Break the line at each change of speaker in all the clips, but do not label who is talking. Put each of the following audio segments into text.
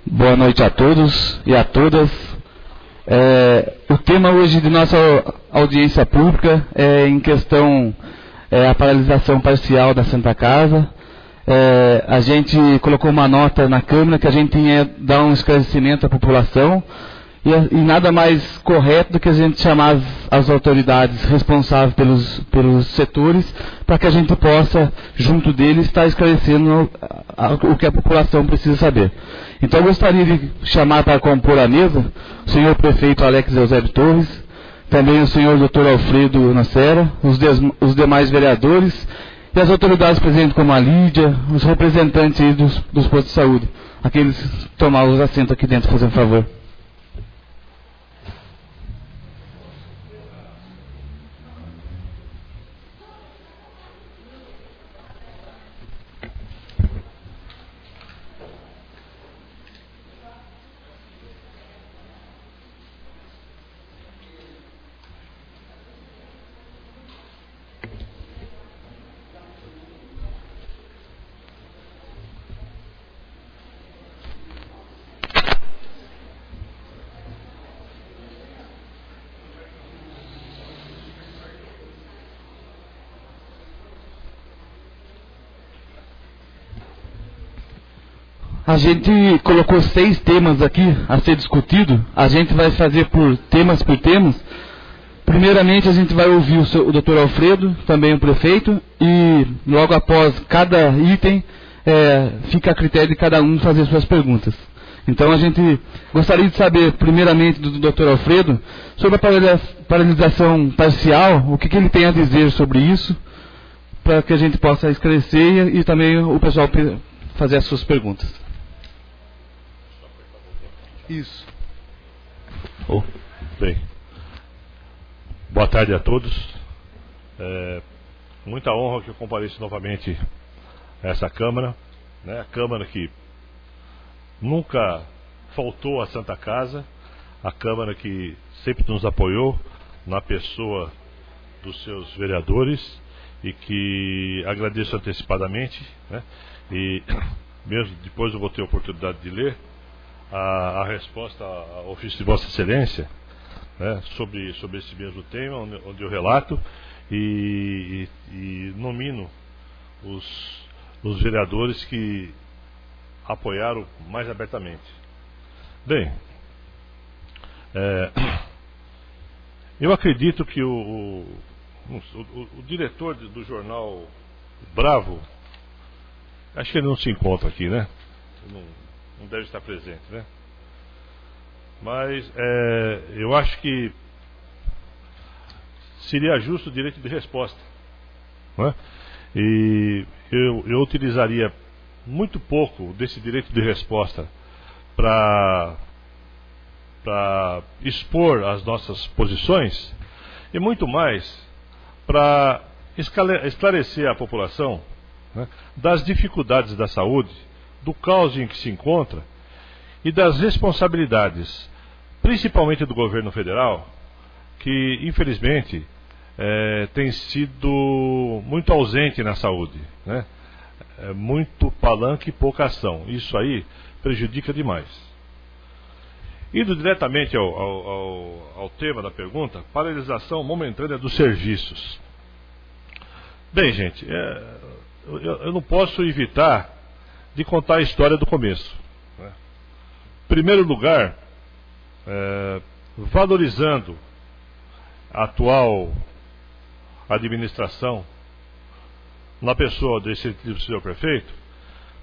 Boa noite a todos e a todas. O tema hoje de nossa audiência pública é em questão a paralisação parcial da Santa Casa. A gente colocou uma nota na Câmara que a gente tinha que dar um esclarecimento à população e nada mais correto do que a gente chamar as autoridades responsáveis pelos setores para que a gente possa, junto deles, estar esclarecendo o que a população precisa saber. Então eu gostaria de chamar para compor a mesa o senhor prefeito Alex Eusébio Torres, também o senhor Dr. Alfredo Nacera, os demais vereadores e as autoridades presentes como a Lídia, os representantes aí dos postos de saúde. Aqueles que tomaram os assentos aqui dentro, fazendo favor. A gente colocou 6 temas aqui a ser discutido. A gente vai fazer por temas. Primeiramente a gente vai ouvir o Dr. Alfredo, também o prefeito, e logo após cada item fica a critério de cada um fazer suas perguntas. Então a gente gostaria de saber primeiramente do Dr. Alfredo sobre a paralisação parcial, o que ele tem a dizer sobre isso, para que a gente possa esclarecer e também o pessoal fazer as suas perguntas. Isso.
Bem, boa tarde a todos. Muita honra que eu compareça novamente a essa Câmara, né? A Câmara que nunca faltou à Santa Casa, a Câmara que sempre nos apoiou na pessoa dos seus vereadores e que agradeço antecipadamente, né? E mesmo depois eu vou ter a oportunidade de ler a resposta ao ofício de Vossa Excelência, né, sobre esse mesmo tema, onde eu relato e nomino os vereadores que apoiaram mais abertamente. Bem, eu acredito que o diretor do jornal Bravo, acho que ele não se encontra aqui, né? Não deve estar presente, né? Mas eu acho que seria justo o direito de resposta, né? E eu utilizaria muito pouco desse direito de resposta para expor as nossas posições e muito mais para esclarecer a população, né, das dificuldades da saúde, do caos em que se encontra e das responsabilidades, principalmente do governo federal, que infelizmente tem sido muito ausente na saúde, né? Muito palanque e pouca ação. Isso aí prejudica demais. Indo diretamente ao tema da pergunta, paralisação momentânea dos serviços. Bem, gente, eu não posso evitar de contar a história do começo, né? Em primeiro lugar, valorizando a atual administração na pessoa do senhor prefeito,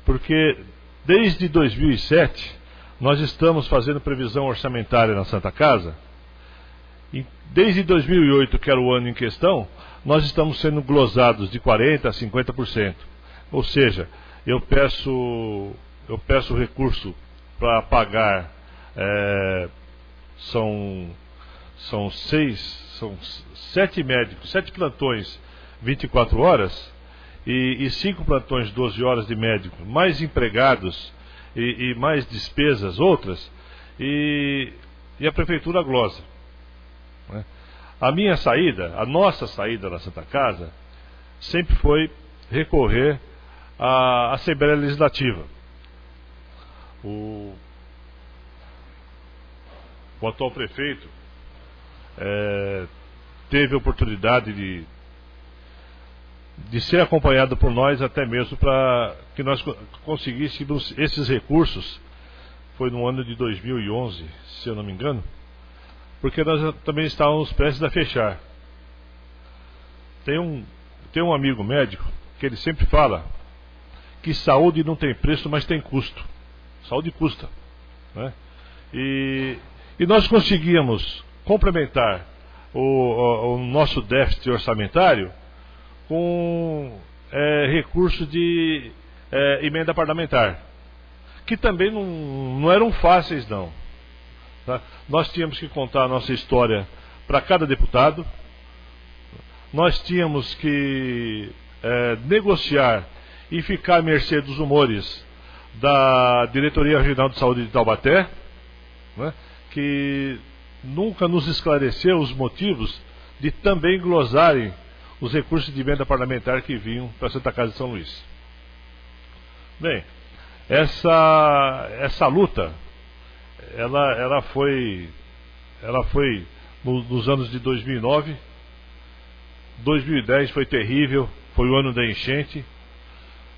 porque desde 2007 nós estamos fazendo previsão orçamentária na Santa Casa e desde 2008, que era o ano em questão, nós estamos sendo glosados de 40% a 50%, ou seja, eu peço recurso para pagar, são 7 médicos, 7 plantões 24 horas e 5 plantões 12 horas de médico, mais empregados e mais despesas outras, e a prefeitura glosa, né? A nossa saída da Santa Casa sempre foi recorrer à Assembleia Legislativa. o atual prefeito teve a oportunidade de ser acompanhado por nós, até mesmo para que nós conseguíssemos esses recursos. Foi no ano de 2011, se eu não me engano, porque nós também estávamos prestes a fechar. Tem um amigo médico que ele sempre fala que saúde não tem preço, mas tem custo. Saúde custa, né? E nós conseguíamos complementar o nosso déficit orçamentário com recursos de emenda parlamentar, que também não eram fáceis, não. Tá? Nós tínhamos que contar a nossa história para cada deputado, nós tínhamos que negociar e ficar à mercê dos humores da Diretoria Regional de Saúde de Taubaté, né, que nunca nos esclareceu os motivos de também glosarem os recursos de emenda parlamentar que vinham para a Santa Casa de São Luís. Bem, essa luta, ela foi nos anos de 2009, 2010 foi terrível, foi o ano da enchente,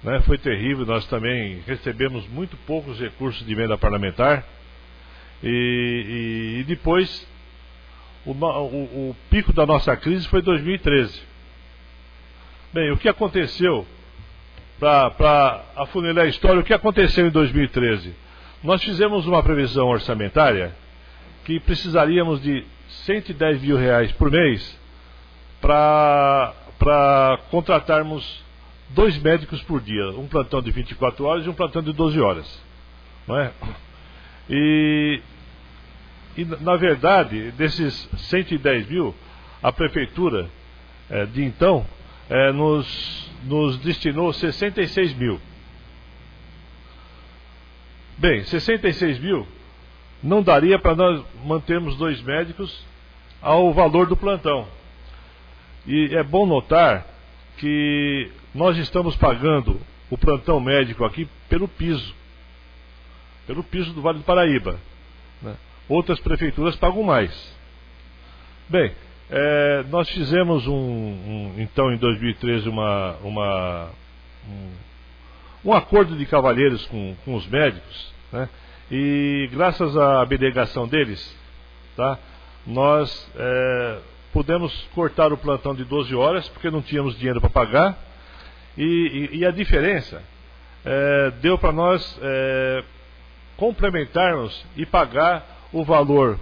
né, foi terrível. Nós também recebemos muito poucos recursos de emenda parlamentar, e depois o pico da nossa crise foi 2013. Bem, o que aconteceu, para afunilar a história, o que aconteceu em 2013? Nós fizemos uma previsão orçamentária que precisaríamos de R$110 mil por mês para contratarmos 2 médicos por dia, um plantão de 24 horas e um plantão de 12 horas. Não é? E na verdade, desses 110 mil, a prefeitura de então nos destinou 66 mil. Bem, 66 mil não daria para nós mantermos 2 médicos ao valor do plantão. E é bom notar que nós estamos pagando o plantão médico aqui pelo piso do Vale do Paraíba, né? Outras prefeituras pagam mais. Bem, nós fizemos então em 2013 um acordo de cavalheiros com os médicos, né? E graças à abnegação deles, tá, nós pudemos cortar o plantão de 12 horas, porque não tínhamos dinheiro para pagar, e a diferença deu para nós complementarmos e pagar o valor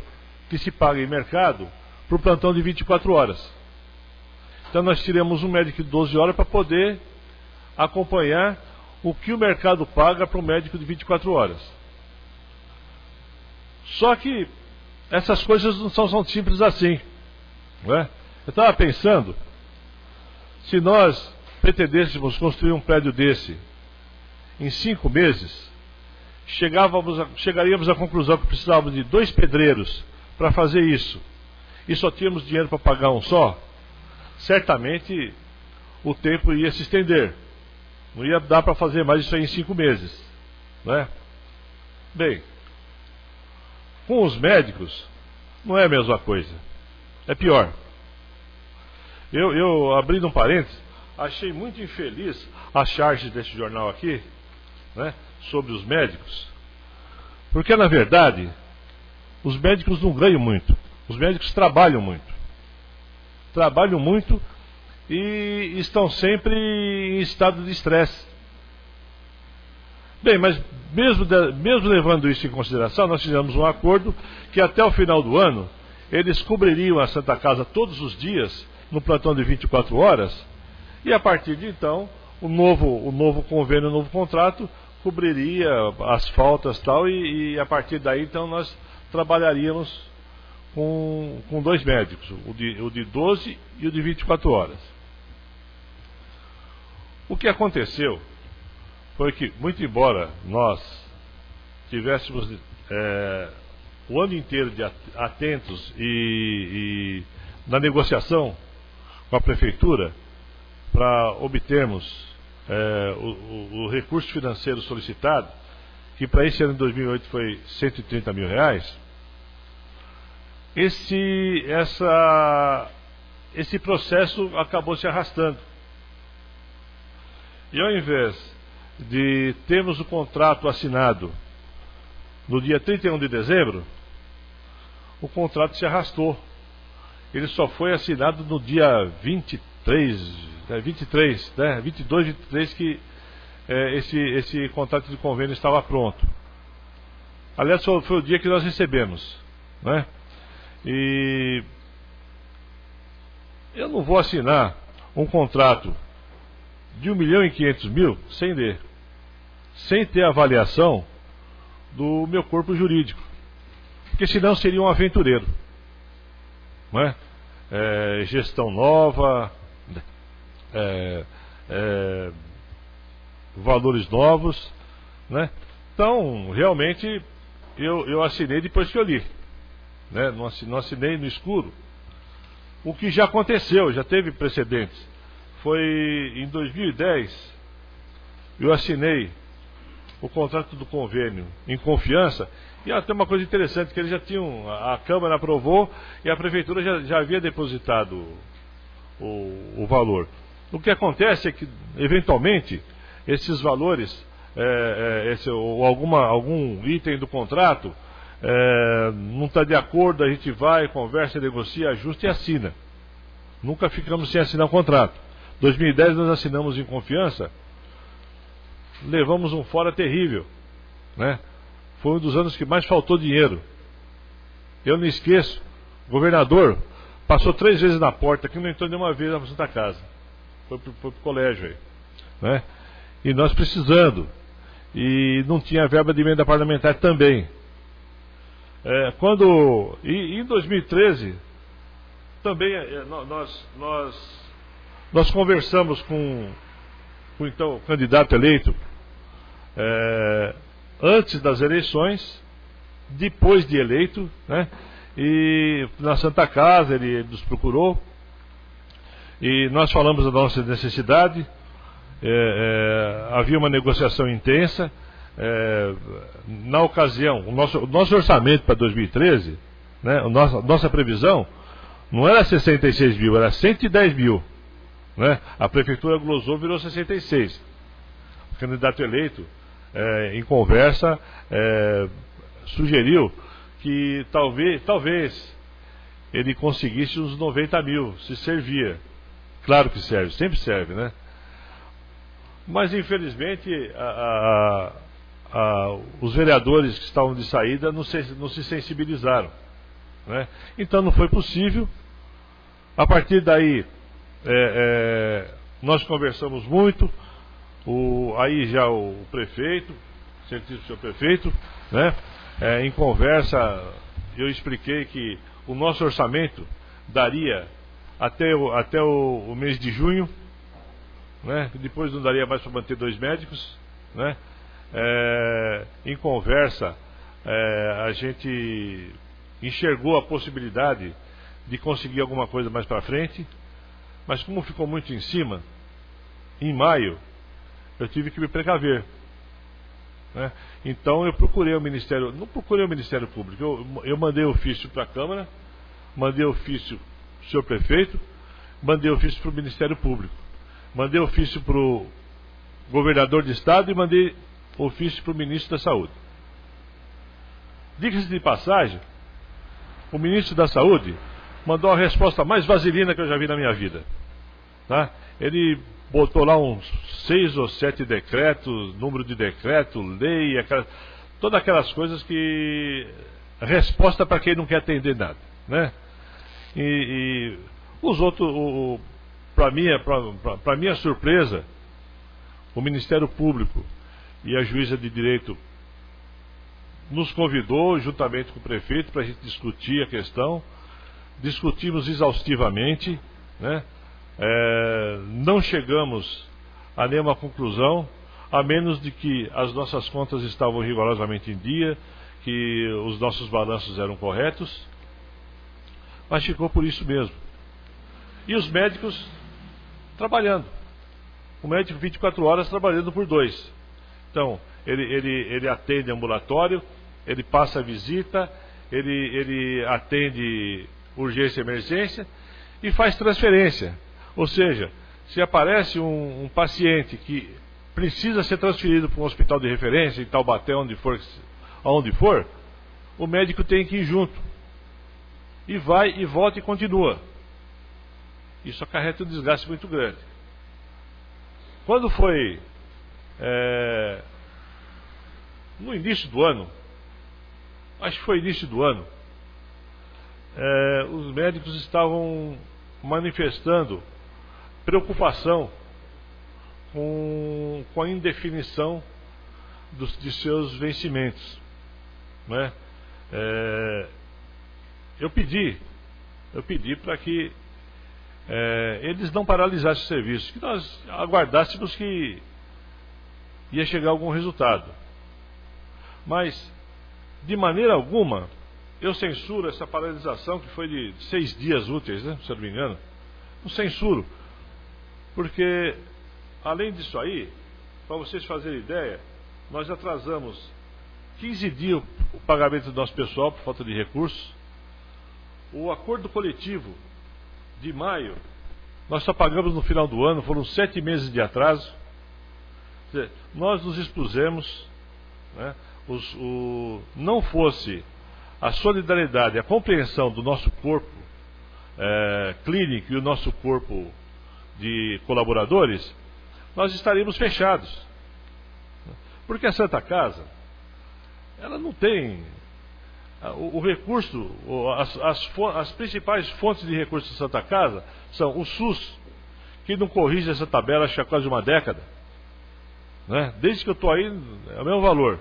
que se paga em mercado para o plantão de 24 horas. Então nós tiramos um médico de 12 horas para poder acompanhar o que o mercado paga para um médico de 24 horas. Só que essas coisas não são simples assim, não é? Eu estava pensando, se nós pretendêssemos construir um prédio desse em 5 meses, chegaríamos à conclusão que precisávamos de 2 pedreiros para fazer isso, e só tínhamos dinheiro para pagar um só, certamente o tempo ia se estender. Não ia dar para fazer mais isso aí em 5 meses, não é? Bem, com os médicos não é a mesma coisa, é pior. Eu abrindo um parênteses, achei muito infeliz a charge desse jornal aqui, né, sobre os médicos, porque na verdade os médicos não ganham muito, os médicos trabalham muito e estão sempre em estado de estresse. Bem, mas mesmo levando isso em consideração, nós fizemos um acordo que até o final do ano eles cobririam a Santa Casa todos os dias no plantão de 24 horas, e a partir de então o novo convênio, o novo contrato cobriria as faltas tal, e a partir daí então nós trabalharíamos com 2 médicos, o de 12 e o de 24 horas. O que aconteceu foi que, muito embora nós tivéssemos o ano inteiro atentos e na negociação com a prefeitura para obtermos o recurso financeiro solicitado, que para esse ano de 2008 foi R$130 mil, esse processo acabou se arrastando. E ao invés de termos o contrato assinado no dia 31 de dezembro, o contrato se arrastou. Ele só foi assinado no dia 22, 23 que esse contrato de convênio estava pronto. Aliás, foi o dia que nós recebemos, né? E eu não vou assinar um contrato de 1.500.000 sem ler, sem ter avaliação do meu corpo jurídico, porque senão seria um aventureiro, não é? Gestão nova, valores novos, né? Então, realmente, eu assinei depois que eu li, né? Não assinei no escuro. O que já aconteceu, já teve precedentes. Foi em 2010, eu assinei o contrato do convênio em confiança. E tem uma coisa interessante, que eles já tinham, a Câmara aprovou e a Prefeitura já havia depositado o valor. O que acontece é que, eventualmente, esses valores, ou algum item do contrato, não está de acordo, a gente vai, conversa, negocia, ajusta e assina. Nunca ficamos sem assinar o contrato. 2010 nós assinamos em confiança, levamos um fora terrível, né? Foi um dos anos que mais faltou dinheiro. Eu não esqueço, o governador passou 3 vezes na porta, que não entrou nenhuma vez na Santa Casa. Foi pro colégio aí, né? E nós precisando. E não tinha verba de emenda parlamentar também. Em 2013, também nós conversamos com então, o candidato eleito antes das eleições, depois de eleito, né? E na Santa Casa ele nos procurou e nós falamos da nossa necessidade. Havia uma negociação intensa. Na ocasião, o nosso orçamento para 2013, né, nossa previsão não era 66 mil, era 110 mil, né? A prefeitura glosou, virou 66. O candidato eleito, em conversa, sugeriu que talvez ele conseguisse uns 90 mil, se servia. Claro que serve, sempre serve, né? Mas infelizmente os vereadores que estavam de saída não se sensibilizaram, né? Então não foi possível. A partir daí nós conversamos muito. Aí já o prefeito, certíssimo senhor prefeito, né? Em conversa eu expliquei que o nosso orçamento daria até o mês de junho, né? Depois não daria mais para manter 2 médicos, né? Em conversa a gente enxergou a possibilidade de conseguir alguma coisa mais para frente, mas como ficou muito em cima, em maio eu tive que me precaver, né? Então eu procurei o Ministério, não procurei o Ministério Público, eu mandei ofício para a Câmara, mandei ofício para o senhor prefeito, mandei ofício para o Ministério Público, mandei ofício para o governador de estado e mandei ofício para o ministro da Saúde. Diga-se de passagem, o ministro da Saúde mandou a resposta mais vaselina que eu já vi na minha vida, tá? Ele botou lá uns 6 ou 7 decretos, número de decreto, lei, todas aquelas coisas que... resposta para quem não quer atender nada, né? E os outros, para minha surpresa, o Ministério Público e a juíza de direito nos convidou, juntamente com o prefeito, para a gente discutir a questão. Discutimos exaustivamente, né? Não chegamos a nenhuma conclusão, a menos de que as nossas contas estavam rigorosamente em dia, que os nossos balanços eram corretos, mas ficou por isso mesmo. E os médicos trabalhando, o médico 24 horas trabalhando por 2. Então ele atende ambulatório, ele passa a visita, ele atende urgência e emergência e faz transferência. Ou seja, se aparece um paciente que precisa ser transferido para um hospital de referência, em Taubaté, aonde for, o médico tem que ir junto. E vai e volta e continua. Isso acarreta um desgaste muito grande. Quando foi no início do ano, acho que foi início do ano, os médicos estavam manifestando preocupação com a indefinição de seus vencimentos, né? Eu pedi para que eles não paralisassem o serviço, que nós aguardássemos que ia chegar algum resultado. Mas, de maneira alguma, eu censuro essa paralisação que foi de 6 dias úteis, né, se eu não me engano. Não censuro, porque, além disso aí, para vocês fazerem ideia, nós atrasamos 15 dias o pagamento do nosso pessoal por falta de recursos. O acordo coletivo de maio, nós só pagamos no final do ano, foram 7 meses de atraso. Quer dizer, nós nos expusemos, né, não fosse a solidariedade, a compreensão do nosso corpo clínico e o nosso corpo de colaboradores, nós estaríamos fechados. Porque a Santa Casa, ela não tem o recurso, as principais fontes de recursos da Santa Casa são o SUS, que não corrige essa tabela acho que há quase uma década, né? Desde que eu estou aí é o mesmo valor,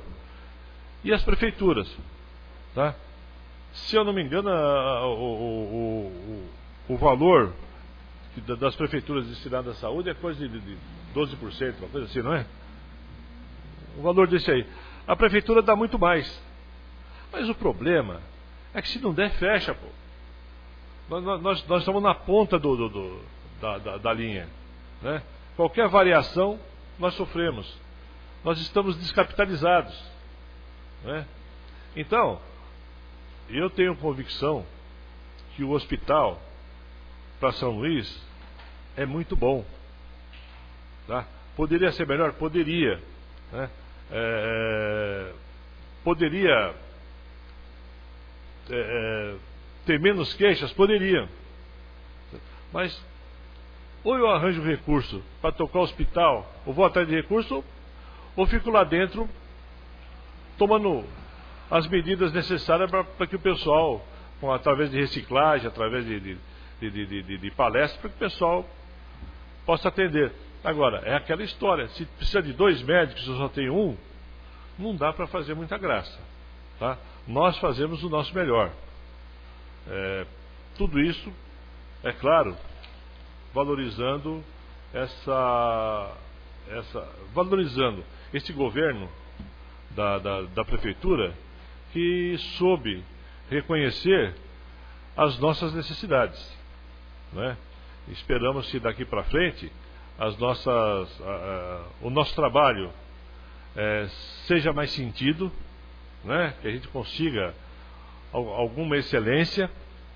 e as prefeituras, tá? Se eu não me engano, o valor das prefeituras destinadas à saúde é coisa de 12%, uma coisa assim, não é? O valor desse aí. A prefeitura dá muito mais. Mas o problema é que se não der, fecha, pô. Nós estamos na ponta da linha, né? Qualquer variação, nós sofremos. Nós estamos descapitalizados, né? Então, eu tenho convicção que o hospital para São Luís é muito bom, tá? Poderia ser melhor? Poderia, né? Poderia ter menos queixas? Poderia. Mas ou eu arranjo recurso para tocar o hospital, ou vou atrás de recurso, ou fico lá dentro tomando as medidas necessárias para que o pessoal, através de reciclagem, através de palestras, para que o pessoal possa atender. Agora, é aquela história, se precisa de 2 médicos, eu só tenho 1, não dá para fazer muita graça, tá? Nós fazemos o nosso melhor. Tudo isso, é claro, valorizando valorizando esse governo da prefeitura, que soube reconhecer as nossas necessidades, né? Esperamos que daqui para frente o nosso trabalho seja mais sentido, né? Que a gente consiga alguma excelência,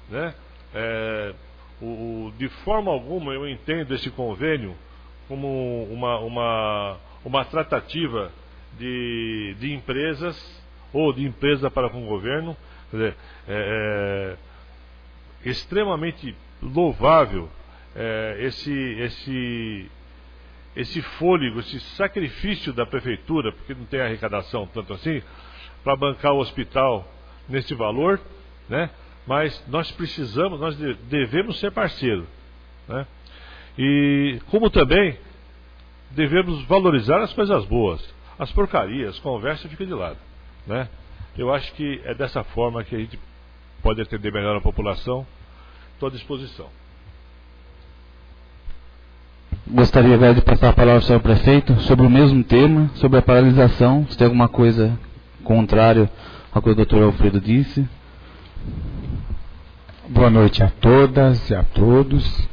né? De forma alguma eu entendo esse convênio como uma tratativa de empresas ou de empresa para com o governo. Quer dizer, extremamente louvável esse fôlego, esse sacrifício da prefeitura, porque não tem arrecadação tanto assim, para bancar o hospital nesse valor, né? Mas nós devemos ser parceiro, né? E como também devemos valorizar as coisas boas, as porcarias, conversa fica de lado, né? Eu acho que é dessa forma que a gente pode atender melhor a população. Estou à disposição.
Gostaria agora de passar a palavra ao senhor prefeito sobre o mesmo tema, sobre a paralisação, se tem alguma coisa contrária ao que o doutor Alfredo disse.
Boa noite a todas e a todos.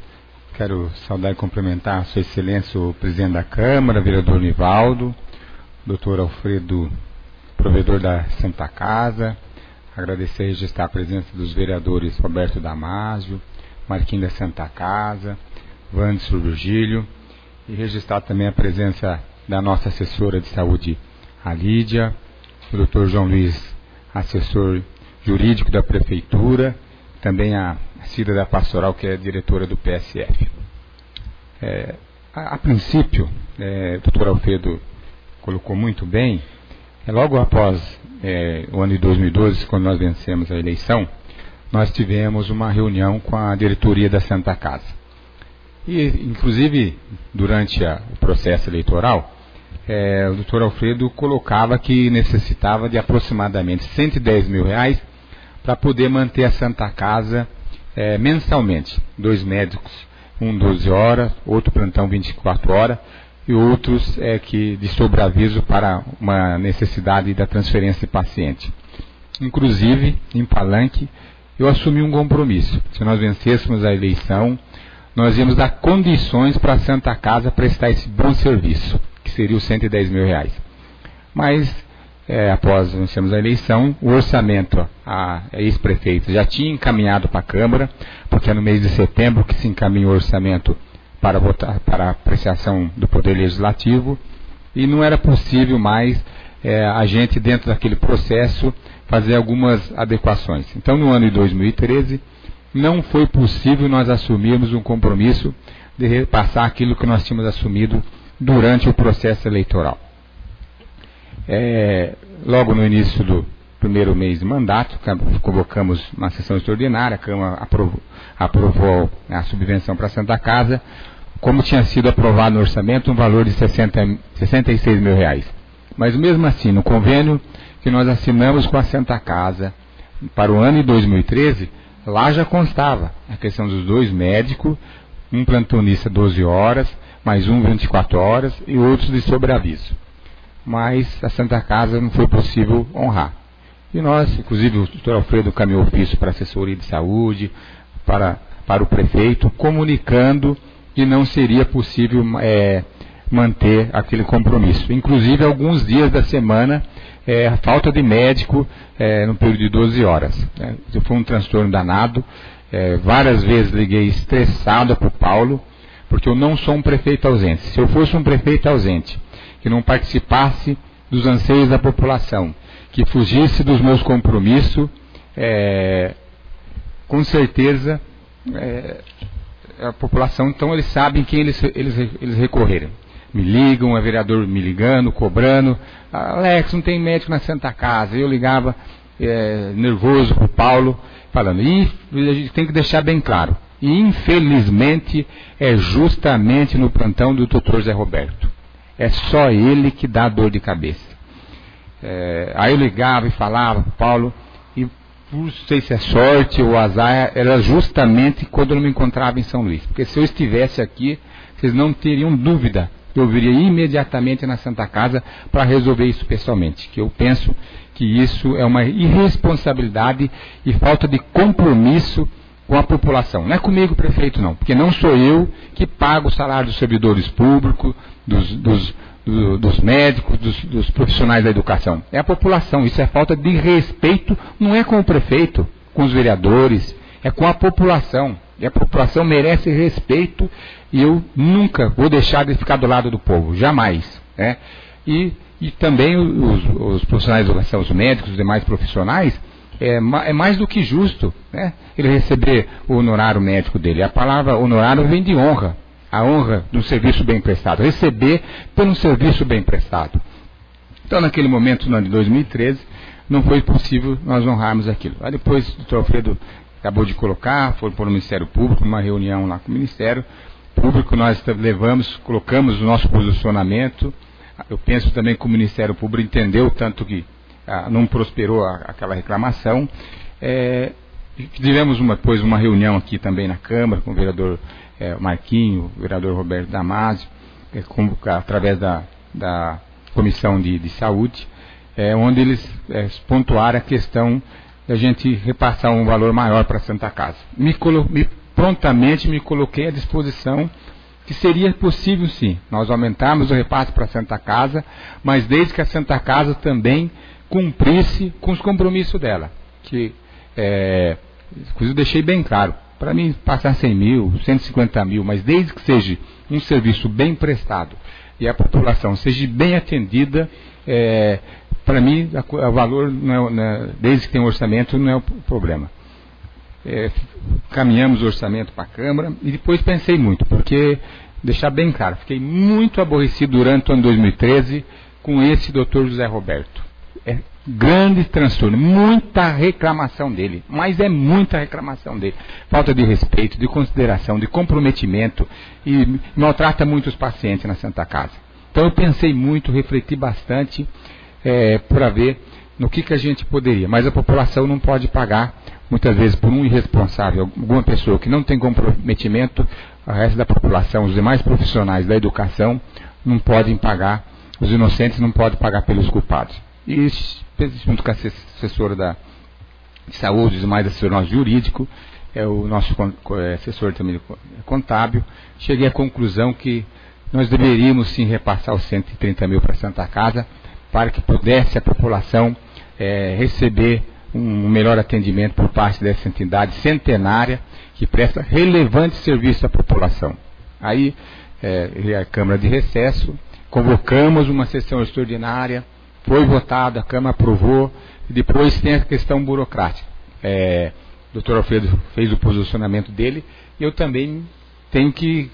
Quero saudar e cumprimentar a Sua Excelência, o presidente da Câmara, vereador Nivaldo, doutor Alfredo, provedor da Santa Casa, agradecer e registrar a presença dos vereadores Roberto Damasio, Marquinhos da Santa Casa, Wanderson Virgílio, e registrar também a presença da nossa assessora de saúde, a Lídia, o Dr. João Luiz, assessor jurídico da Prefeitura, também a Cida da Pastoral, que é diretora do PSF. A princípio, o Dr. Alfredo colocou muito bem, logo após o ano de 2012, quando nós vencemos a eleição, nós tivemos uma reunião com a diretoria da Santa Casa. E, inclusive, durante o processo eleitoral, o Dr. Alfredo colocava que necessitava de aproximadamente R$110 mil para poder manter a Santa Casa mensalmente. 2 médicos, um 12 horas, outro plantão 24 horas, e outros de sobreaviso para uma necessidade da transferência de paciente. Inclusive, em Palanque, eu assumi um compromisso. Se nós vencêssemos a eleição, nós íamos dar condições para a Santa Casa prestar esse bom serviço, que seria os R$110 mil. Mas, após vencermos a eleição, o orçamento, a ex-prefeita já tinha encaminhado para a Câmara, porque é no mês de setembro que se encaminha o orçamento para votar, para apreciação do Poder Legislativo, e não era possível mais a gente, dentro daquele processo, fazer algumas adequações. Então, no ano de 2013, não foi possível nós assumirmos um compromisso de repassar aquilo que nós tínhamos assumido durante o processo eleitoral. Logo no início do primeiro mês de mandato, convocamos uma sessão extraordinária, a Câmara aprovou a subvenção para a Santa Casa, como tinha sido aprovado no orçamento, um valor de R$66 mil. Mas mesmo assim, no convênio que nós assinamos com a Santa Casa para o ano de 2013, lá já constava a questão dos 2 médicos, um plantonista 12 horas, mais um 24 horas e outros de sobreaviso. Mas a Santa Casa não foi possível honrar. E nós, inclusive o Dr. Alfredo caminhou ofício para a assessoria de saúde, para o prefeito, comunicando que não seria possível manter aquele compromisso. Inclusive, alguns dias da semana, a falta de médico no período de 12 horas. Isso foi um transtorno danado. Várias vezes liguei estressado para o Paulo, porque eu não sou um prefeito ausente. Se eu fosse um prefeito ausente, que não participasse dos anseios da população, que fugisse dos meus compromissos, com certeza a população, então eles sabem quem eles recorreram. Me ligam, é vereador me ligando, cobrando, Alex, não tem médico na Santa Casa. Eu ligava nervoso para o Paulo, falando, e a gente tem que deixar bem claro, e infelizmente é justamente no plantão do Dr. Zé Roberto. É só ele que dá dor de cabeça. Aí eu ligava e falava para o Paulo, e não sei se é sorte ou azar, era justamente quando eu não me encontrava em São Luís. Porque se eu estivesse aqui, vocês não teriam dúvida, eu viria imediatamente na Santa Casa para resolver isso pessoalmente. Que eu penso que isso é uma irresponsabilidade e falta de compromisso com a população. Não é comigo, prefeito, não, porque não sou eu que pago o salário dos servidores públicos, dos médicos, dos profissionais da educação. É a população. Isso é falta de respeito, não é com o prefeito, com os vereadores, é com a população. E a população merece respeito e eu nunca vou deixar de ficar do lado do povo, jamais. E também os profissionais da educação, os médicos, os demais profissionais, é mais do que justo, ele receber o honorário médico dele. A palavra honorário vem de honra. A honra de um serviço bem prestado, receber por um serviço bem prestado. Então, naquele momento, no ano de 2013, não foi possível nós honrarmos aquilo. Aí depois, o Dr. Alfredo acabou de colocar, foi para o Ministério Público, uma reunião lá com o Ministério Público, nós colocamos o nosso posicionamento. Eu penso também que o Ministério Público entendeu, tanto que não prosperou aquela reclamação. Tivemos depois uma reunião aqui também na Câmara, com o vereador Marquinho, o vereador Roberto Damasio, através da Comissão de Saúde, onde eles pontuaram a questão da gente repassar um valor maior para a Santa Casa. Prontamente me coloquei à disposição que seria possível sim, nós aumentarmos o repasse para a Santa Casa, mas desde que a Santa Casa também cumprisse com os compromissos dela. que, inclusive eu deixei bem claro, para mim passar 100 mil, 150 mil, mas desde que seja um serviço bem prestado e a população seja bem atendida, para mim o valor, desde que tem um orçamento, não é o problema. Caminhamos o orçamento para a Câmara e depois pensei muito, porque, deixar bem claro, fiquei muito aborrecido durante o ano 2013 com esse Dr. José Roberto. Grande transtorno, muita reclamação dele, mas é muita reclamação dele. Falta de respeito, de consideração, de comprometimento e maltrata muitos pacientes na Santa Casa. Então eu pensei muito, refleti bastante para ver no que a gente poderia, mas a população não pode pagar, muitas vezes por um irresponsável, alguma pessoa que não tem comprometimento, o resto da população, os demais profissionais da educação não podem pagar, os inocentes não podem pagar pelos culpados. E junto com a assessora de saúde, os demais assessor nosso jurídico, o nosso assessor também contábil, cheguei à conclusão que nós deveríamos sim repassar os 130 mil para a Santa Casa, para que pudesse a população receber um melhor atendimento por parte dessa entidade centenária, que presta relevante serviço à população. Aí, a Câmara de recesso, convocamos uma sessão extraordinária, foi votado, a Câmara aprovou, e depois tem a questão burocrática. O Dr. Alfredo fez o posicionamento dele, e eu também tenho que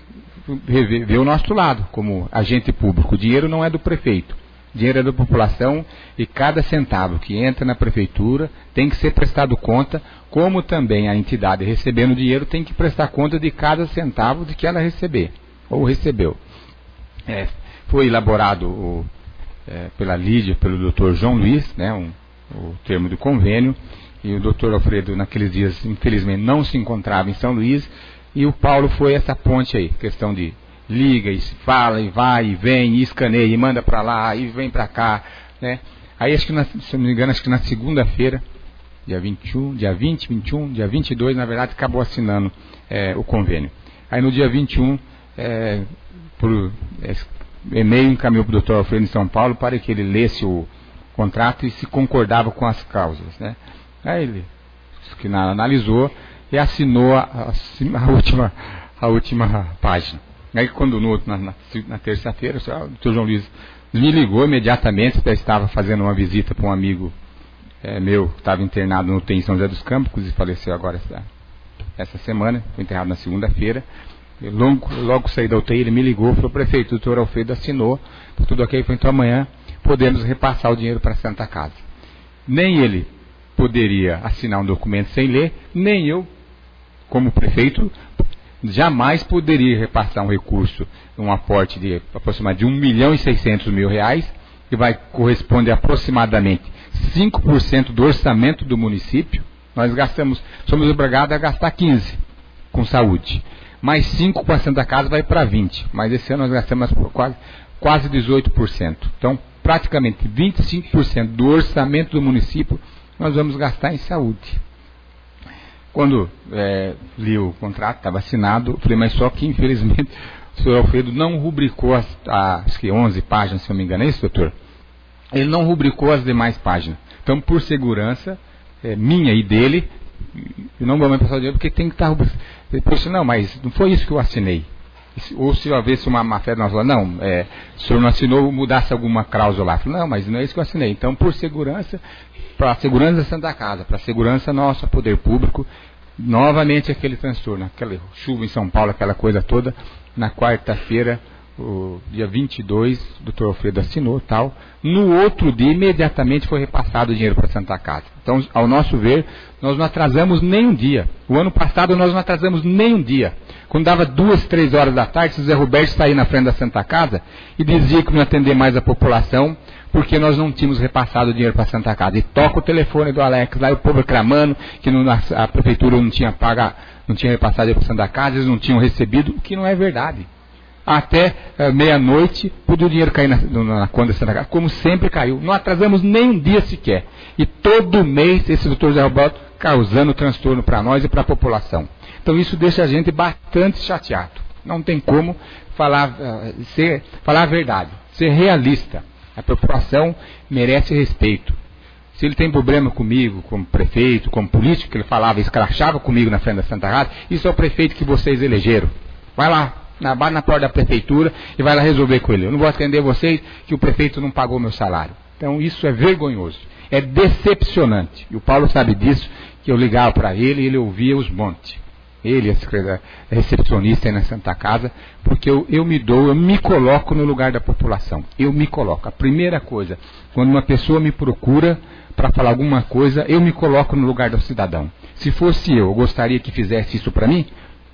ver o nosso lado, como agente público. O dinheiro não é do prefeito, o dinheiro é da população, e cada centavo que entra na prefeitura tem que ser prestado conta, como também a entidade recebendo dinheiro tem que prestar conta de cada centavo de que ela receber, ou recebeu. Foi elaborado pela Lídia, pelo Dr. João Luiz, o termo do convênio, e o Dr. Alfredo naqueles dias infelizmente não se encontrava em São Luís, e o Paulo foi essa ponte aí, questão de liga e se fala e vai e vem e escaneia e manda para lá e vem para cá, né? Aí acho que, se não me engano, acho que na segunda-feira, dia 21, dia 20, 21, dia 22, na verdade acabou assinando o convênio. Aí no dia 21, por e-mail encaminhou para o Dr. Alfredo em São Paulo para que ele lesse o contrato e se concordava com as cláusulas, né? Aí ele analisou e assinou a última página. Aí quando na terça-feira, o Dr. João Luiz me ligou imediatamente, eu estava fazendo uma visita para um amigo meu que estava internado no UTI em São José dos Campos e faleceu agora essa semana, foi enterrado na segunda-feira. Logo saí da UTI, ele me ligou, falou: prefeito, o Dr. Alfredo assinou, tudo ok, foi, então amanhã podemos repassar o dinheiro para a Santa Casa. Nem ele poderia assinar um documento sem ler, nem eu, como prefeito, jamais poderia repassar um recurso, um aporte de aproximadamente de R$1.600.000, que vai corresponder a aproximadamente 5% do orçamento do município. Nós somos obrigados a gastar 15% com saúde, mais 5% para a Santa Casa vai para 20%, mas esse ano nós gastamos quase 18%. Então, praticamente 25% do orçamento do município nós vamos gastar em saúde. Quando li o contrato, estava assinado, falei, mas só que infelizmente o senhor Alfredo não rubricou acho que 11 páginas, se eu não me engano, é isso, doutor? Ele não rubricou as demais páginas. Então, por segurança minha e dele, eu não vou mais passar o dinheiro porque tem que estar rubricado. Depois, não, mas não foi isso que eu assinei. Ou se houvesse uma má-fé, nós falamos, não, o senhor não assinou, mudasse alguma cláusula lá. Falei, não, mas não é isso que eu assinei. Então, por segurança, para a segurança da Santa Casa, para a segurança nossa, poder público, novamente aquele transtorno, aquela chuva em São Paulo, aquela coisa toda, na quarta-feira, o dia 22, o Dr. Alfredo assinou tal. No outro dia, imediatamente foi repassado o dinheiro para a Santa Casa. Então, ao nosso ver, nós não atrasamos nem um dia. O ano passado nós não atrasamos nem um dia. Quando dava 2, 3 horas da tarde, o Zé Roberto saía na frente da Santa Casa e dizia que não ia atender mais a população, porque nós não tínhamos repassado o dinheiro para a Santa Casa. E toca o telefone do Alex, lá o povo reclamando que a prefeitura não tinha repassado dinheiro para a Santa Casa, eles não tinham recebido, o que não é verdade. Até meia-noite, podia o dinheiro cair na conta da Santa Casa, como sempre caiu. Não atrasamos nem um dia sequer. E todo mês, esse doutor Zé Roberto causando transtorno para nós e para a população. Então isso deixa a gente bastante chateado. Não tem como falar a verdade, ser realista. A população merece respeito. Se ele tem problema comigo, como prefeito, como político, que ele falava, escrachava comigo na frente da Santa Casa, isso é o prefeito que vocês elegeram. Vai lá, na porta da prefeitura e vai lá resolver com ele. Eu não vou atender vocês que o prefeito não pagou meu salário. Então isso é vergonhoso, é decepcionante. E o Paulo sabe disso, que eu ligava para ele e ele ouvia os montes. Ele, a recepcionista aí na Santa Casa, porque eu me coloco no lugar da população. Eu me coloco. A primeira coisa, quando uma pessoa me procura para falar alguma coisa, eu me coloco no lugar do cidadão. Se fosse eu gostaria que fizesse isso para mim?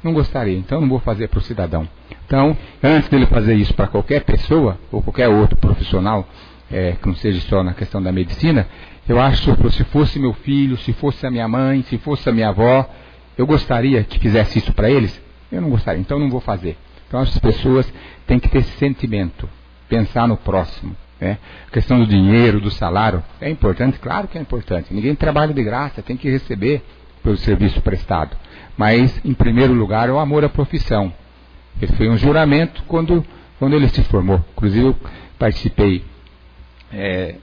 Não gostaria, então não vou fazer para o cidadão. Então, antes dele fazer isso para qualquer pessoa, ou qualquer outro profissional, que não seja só na questão da medicina, eu acho que se fosse meu filho, se fosse a minha mãe, se fosse a minha avó, eu gostaria que fizesse isso para eles? Eu não gostaria, então não vou fazer. Então as pessoas têm que ter esse sentimento, pensar no próximo. A questão do dinheiro, do salário, é importante? Claro que é importante. Ninguém trabalha de graça, tem que receber pelo serviço prestado. Mas, em primeiro lugar, é o amor à profissão. Ele foi um juramento quando ele se formou. Inclusive, eu participei,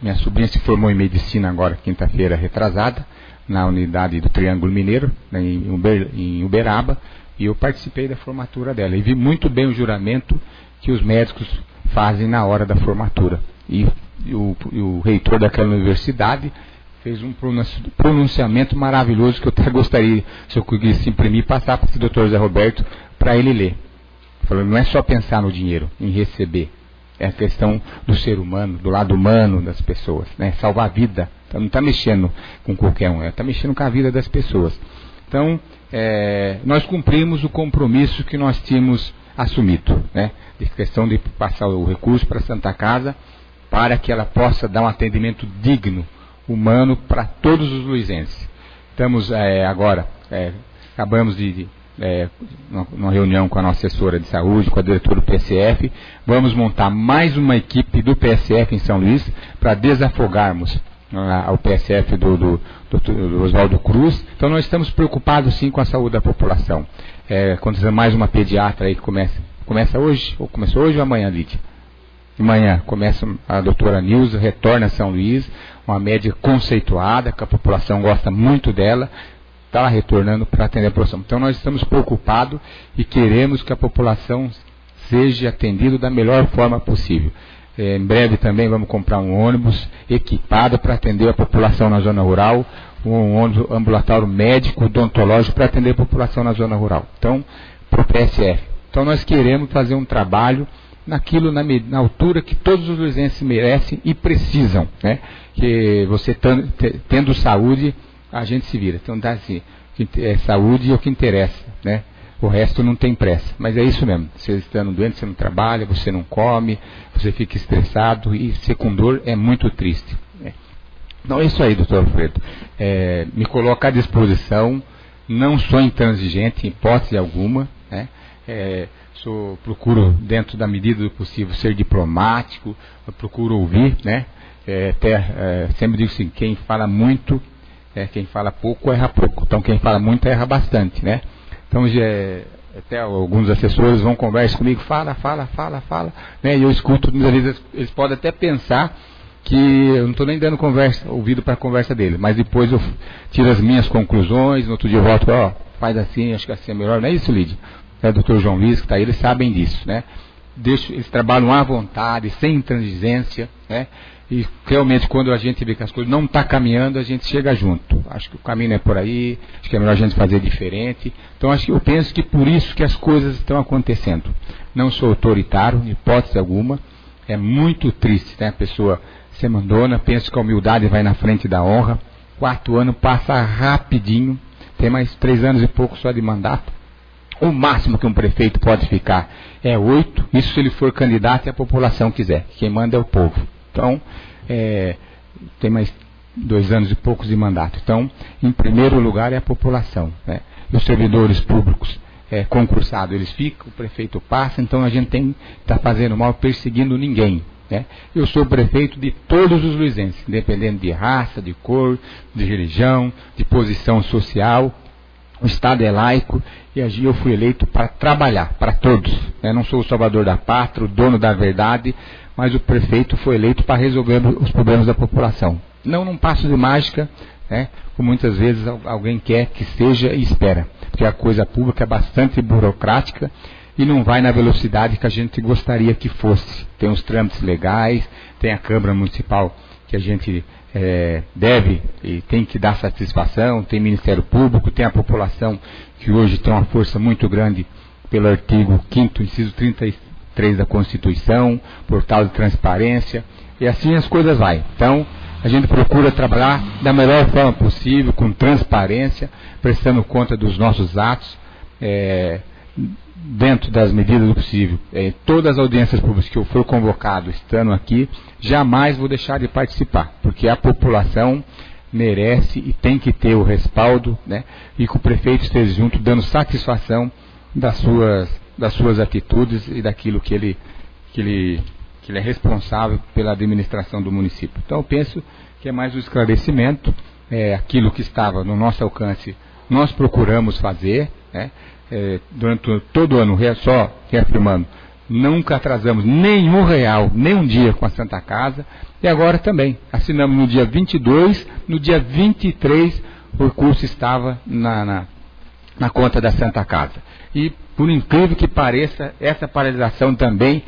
minha sobrinha se formou em medicina agora, quinta-feira retrasada, na unidade do Triângulo Mineiro, em Uberaba, e eu participei da formatura dela. E vi muito bem o juramento que os médicos fazem na hora da formatura. E o reitor daquela universidade fez um pronunciamento maravilhoso que eu até gostaria, se eu conseguisse imprimir, passar para esse doutor Zé Roberto para ele ler. Falando, não é só pensar no dinheiro, em receber. É a questão do ser humano, do lado humano das pessoas, né? Salvar a vida. Então, não está mexendo com qualquer um, está mexendo com a vida das pessoas. Então, nós cumprimos o compromisso que nós tínhamos assumido, né? De questão de passar o recurso para a Santa Casa, para que ela possa dar um atendimento digno, humano, para todos os luizenses. Estamos agora, acabamos de numa reunião com a nossa assessora de saúde, com a diretora do PSF, vamos montar mais uma equipe do PSF em São Luís, para desafogarmos o PSF do Oswaldo Cruz. Então nós estamos preocupados sim com a saúde da população. Aconteceu mais uma pediatra aí que começa hoje, ou começou hoje ou amanhã, Lídia? De manhã começa a doutora Nilza, retorna a São Luís, uma médica conceituada, que a população gosta muito dela, está retornando para atender a população. Então nós estamos preocupados e queremos que a população seja atendida da melhor forma possível. Em breve também vamos comprar um ônibus equipado para atender a população na zona rural, um ônibus ambulatório médico, odontológico para atender a população na zona rural. Então, para o PSF. Então nós queremos fazer um trabalho naquilo, na altura que todos os luizenses merecem e precisam, né? Que você tendo saúde, a gente se vira. Então dá assim, saúde é o que interessa, né? O resto não tem pressa, mas é isso mesmo. Você estando doente, você não trabalha, você não come, você fica estressado e ser com dor é muito triste. Então é isso aí, doutor Alfredo. Me coloco à disposição, não sou intransigente em hipótese alguma, né? Procuro, dentro da medida do possível, ser diplomático, procuro ouvir, né? Sempre digo assim, quem fala muito, quem fala pouco erra pouco, então quem fala muito erra bastante, né? Então, até alguns assessores vão conversar comigo, fala, né? E eu escuto, muitas vezes eles podem até pensar que eu não estou nem dando ouvido para a conversa dele, mas depois eu tiro as minhas conclusões, no outro dia eu volto, faz assim, acho que assim é melhor, não é isso, Lídia? O doutor João Luiz, que está aí, eles sabem disso, né? Eles trabalham à vontade, sem intransigência, né? E realmente quando a gente vê que as coisas não estão caminhando, a gente chega junto. Acho que o caminho é por aí, acho que é melhor a gente fazer diferente. Então eu penso que por isso que as coisas estão acontecendo. Não sou autoritário, em hipótese alguma. É muito triste, né? A pessoa se abandona, penso que a humildade vai na frente da honra. 4 anos passa rapidinho, tem mais 3 anos e pouco só de mandato. O máximo que um prefeito pode ficar é 8, isso se ele for candidato e a população quiser. Quem manda é o povo. Então, tem mais 2 anos e poucos de mandato. Então, em primeiro lugar é a população, né? E os servidores públicos concursados, eles ficam, o prefeito passa, então a gente tem que estar fazendo mal, perseguindo ninguém, né? Eu sou prefeito de todos os luizenses, independente de raça, de cor, de religião, de posição social. O Estado é laico e eu fui eleito para trabalhar, para todos, né? Não sou o salvador da pátria, o dono da verdade, mas o prefeito foi eleito para resolver os problemas da população. Não num passo de mágica, né, como muitas vezes alguém quer que seja e espera, porque a coisa pública é bastante burocrática e não vai na velocidade que a gente gostaria que fosse. Tem os trâmites legais, tem a Câmara Municipal que a gente deve e tem que dar satisfação, tem Ministério Público, tem a população que hoje tem uma força muito grande pelo artigo 5º, inciso 33 da Constituição, portal de transparência, e assim as coisas vai. Então, a gente procura trabalhar da melhor forma possível, com transparência, prestando conta dos nossos atos, dentro das medidas do possível. Todas as audiências públicas que eu for convocado estando aqui, jamais vou deixar de participar, porque a população merece e tem que ter o respaldo, né, e que o prefeito esteja junto, dando satisfação das suas atitudes e daquilo que ele é responsável pela administração do município. Então eu penso que é mais um esclarecimento, aquilo que estava no nosso alcance, nós procuramos fazer, né, durante todo o ano, só reafirmando, nunca atrasamos nenhum real, nem um dia com a Santa Casa, e agora também, assinamos no dia 22, no dia 23 o recurso estava na conta da Santa Casa. E, por incrível que pareça, essa paralisação também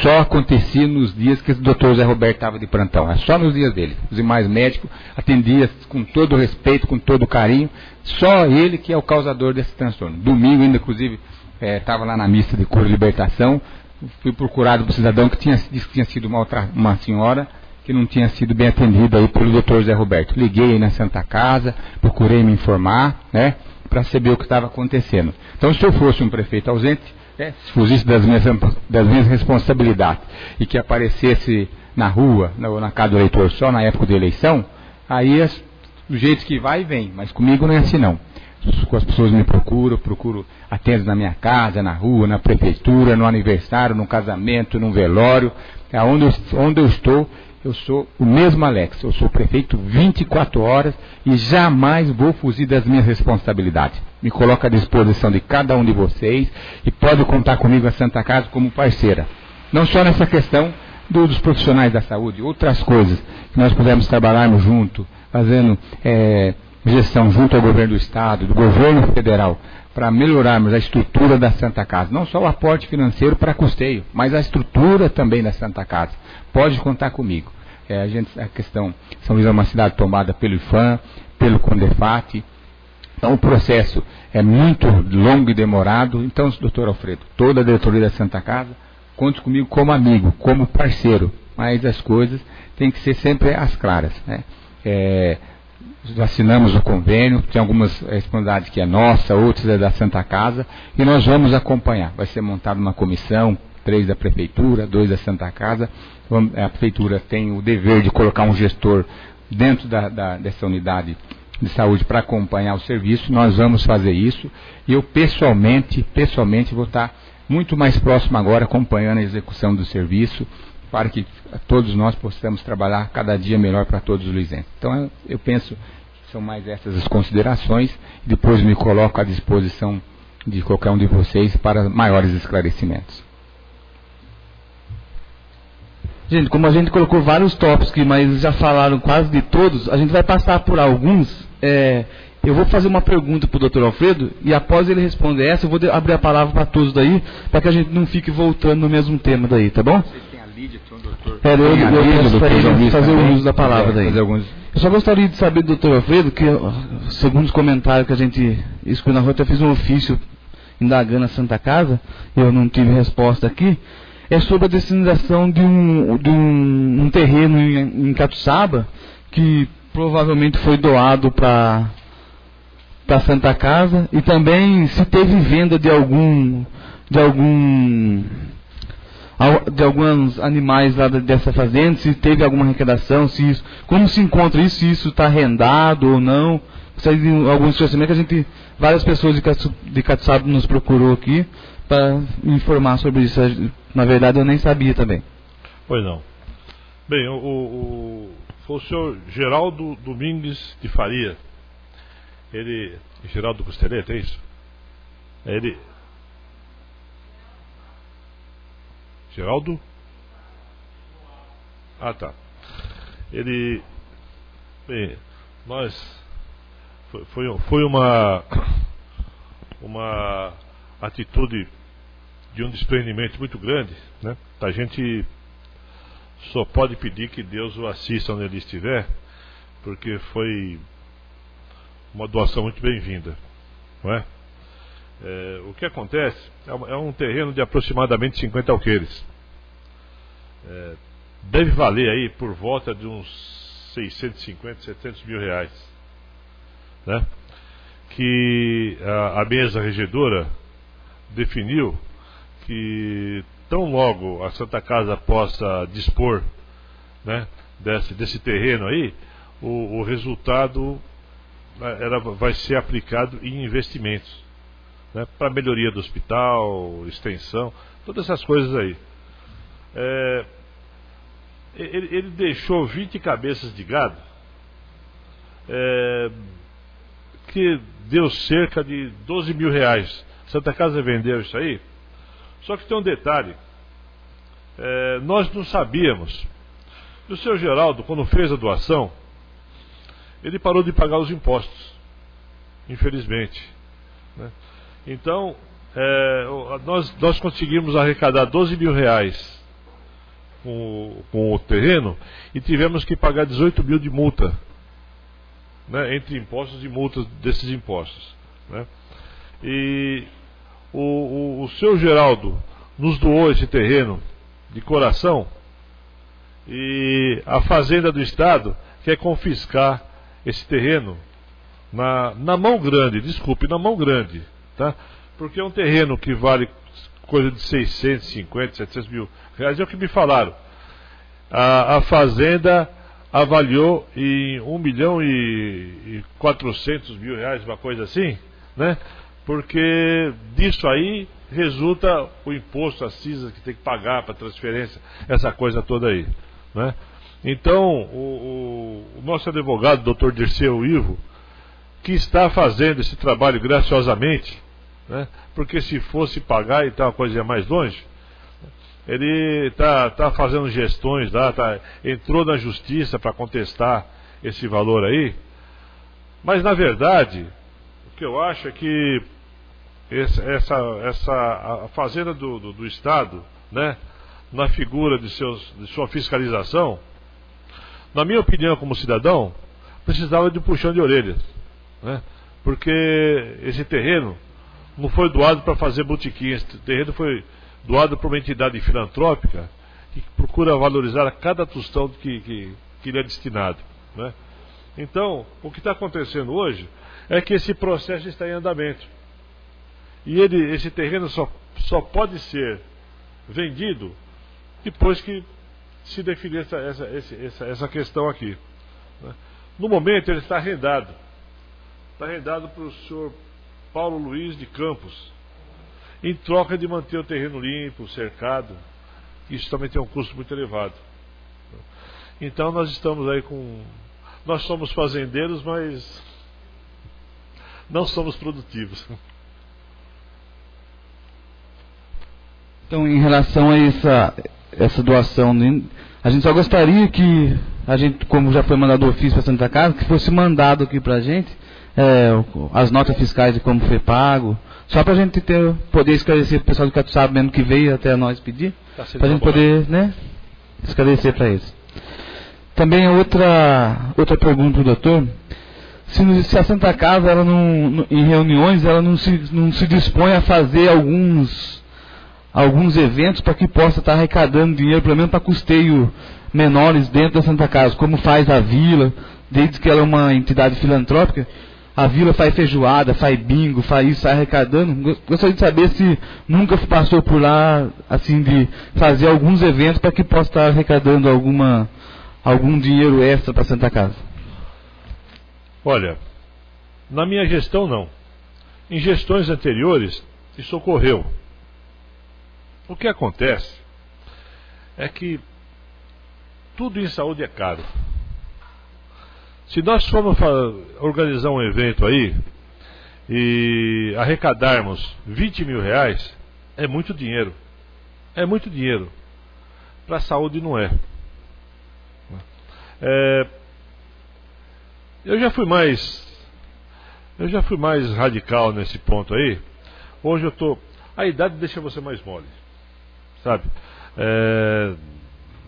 só acontecia nos dias que o doutor Zé Roberto estava de plantão. É só nos dias dele. Os demais médicos atendiam com todo o respeito, com todo o carinho. Só ele que é o causador desse transtorno. Domingo ainda, inclusive, estava lá na missa de cura e libertação. Fui procurado por um cidadão que disse que tinha sido uma senhora que não tinha sido bem atendida aí pelo doutor Zé Roberto. Liguei aí na Santa Casa, procurei me informar, né, para saber o que estava acontecendo. Então, se eu fosse um prefeito ausente, se fugisse das minhas responsabilidades e que aparecesse na rua, na casa do eleitor, só na época de eleição, aí do jeito que vai, vem. Mas comigo não é assim, não. As pessoas me procuro atendo na minha casa, na rua, na prefeitura, no aniversário, no casamento, no velório. Onde eu estou, eu sou o mesmo Alex, eu sou prefeito 24 horas e jamais vou fugir das minhas responsabilidades. Me coloco à disposição de cada um de vocês e pode contar comigo a Santa Casa como parceira. Não só nessa questão dos profissionais da saúde, outras coisas que nós pudermos trabalharmos junto, fazendo gestão junto ao governo do Estado, do governo federal, para melhorarmos a estrutura da Santa Casa. Não só o aporte financeiro para custeio, mas a estrutura também da Santa Casa. Pode contar comigo. A questão, São Luís é uma cidade tomada pelo IFAM, pelo CONDEFAT. Então o processo é muito longo e demorado. Então, doutor Alfredo, toda a diretoria da Santa Casa, conte comigo como amigo, como parceiro. Mas as coisas têm que ser sempre às claras, né? Assinamos o convênio, tem algumas responsabilidades que é nossa, outras é da Santa Casa, e nós vamos acompanhar. Vai ser montada uma comissão, 3 da Prefeitura, 2 da Santa Casa. A Prefeitura tem o dever de colocar um gestor dentro dessa unidade de saúde para acompanhar o serviço. Nós vamos fazer isso, e eu pessoalmente vou estar muito mais próximo agora, acompanhando a execução do serviço, para que todos nós possamos trabalhar cada dia melhor para todos os luizenses. Então, eu penso que são mais essas as considerações, e depois me coloco à disposição de qualquer um de vocês para maiores esclarecimentos.
Gente, como a gente colocou vários tópicos aqui, mas já falaram quase de todos, a gente vai passar por alguns. Eu vou fazer uma pergunta para o Dr. Alfredo, e após ele responder essa, eu vou abrir a palavra para todos daí, para que a gente não fique voltando no mesmo tema daí, tá bom? Eu peço para ele fazer o uso da palavra daí. Eu só gostaria de saber do Dr. Alfredo, que segundo os comentários que a gente escutou na rua, eu fiz um ofício indagando a Santa Casa, eu não tive resposta aqui, é sobre a destinação de um terreno em Catuçaba, que provavelmente foi doado para a Santa Casa, e também se teve venda de alguns animais lá dessa fazenda, se teve alguma arrecadação, como se encontra isso, se isso está arrendado ou não. Alguns esclarecimentos que várias pessoas de Catuçaba nos procurou aqui para informar sobre isso. Na verdade, eu nem sabia também.
Pois não. Bem, foi o senhor Geraldo Domingues de Faria. Geraldo Costeleta, é isso? Geraldo? Ah, tá. Ele Bem, foi uma atitude de um desprendimento muito grande, né? A gente só pode pedir que Deus o assista onde ele estiver, porque foi uma doação muito bem-vinda, não é? O que acontece é um terreno de aproximadamente 50 alqueires. Deve valer aí por volta de uns 650, 700 mil reais, né? Que a mesa regedora definiu que tão logo a Santa Casa possa dispor, né, desse terreno aí, o resultado vai ser aplicado em investimentos, né, para melhoria do hospital, extensão, todas essas coisas aí. Ele deixou 20 cabeças de gado, que deu cerca de 12 mil reais. Santa Casa vendeu isso aí. Só que tem um detalhe, nós não sabíamos. E o seu Geraldo, quando fez a doação, ele parou de pagar os impostos, infelizmente, né? Então, nós conseguimos arrecadar 12 mil reais com o terreno e tivemos que pagar 18 mil de multa, né, entre impostos e multas desses impostos, né? E o seu Geraldo nos doou esse terreno de coração, e a Fazenda do Estado quer confiscar esse terreno na mão grande, na mão grande, tá? Porque é um terreno que vale coisa de 650, 700 mil reais, é o que me falaram. A Fazenda avaliou em 1 milhão e 400 mil reais, uma coisa assim, né? Porque disso aí resulta o imposto, a CISA que tem que pagar para transferência, essa coisa toda aí, né? Então, o nosso advogado, Dr. Dirceu Ivo, que está fazendo esse trabalho graciosamente, né? Porque se fosse pagar e tal, a coisa ia mais longe, ele está fazendo gestões lá, entrou na justiça para contestar esse valor aí, mas na verdade, o que eu acho é que a Fazenda do Estado, né, na figura de sua fiscalização, na minha opinião como cidadão, precisava de um puxão de orelhas, né? Porque esse terreno não foi doado para fazer botequim, esse terreno foi doado por uma entidade filantrópica que procura valorizar a cada tostão que lhe é destinado, né? Então, o que está acontecendo hoje é que esse processo está em andamento. E esse terreno só pode ser vendido depois que se definir essa questão aqui, né? No momento ele está arrendado. Está arrendado para o senhor Paulo Luiz de Campos, em troca de manter o terreno limpo, cercado. Isso também tem um custo muito elevado. Então nós estamos aí nós somos fazendeiros, mas não somos produtivos.
Então, em relação a essa doação, a gente só gostaria que a gente, como já foi mandado o ofício para a Santa Casa, que fosse mandado aqui para a gente as notas fiscais de como foi pago, só para a gente poder esclarecer para o pessoal do Catuçaba mesmo que veio até nós pedir, para a gente poder, né, esclarecer para eles. Também outra pergunta do doutor: se a Santa Casa, ela em reuniões, ela não se dispõe a fazer alguns eventos para que possa estar arrecadando dinheiro, pelo menos para custeio menores dentro da Santa Casa, como faz a Vila, desde que ela é uma entidade filantrópica, a Vila faz feijoada, faz bingo, faz isso, sai arrecadando. Gostaria de saber se nunca passou por lá, assim, de fazer alguns eventos para que possa estar arrecadando algum dinheiro extra para a Santa Casa.
Olha, na minha gestão não. Em gestões anteriores, isso ocorreu. O que acontece é que tudo em saúde é caro. Se nós formos organizar um evento aí e arrecadarmos 20 mil reais, é muito dinheiro. É muito dinheiro. Para a saúde não é. eu já fui mais radical nesse ponto aí. Hoje a idade deixa você mais mole, sabe?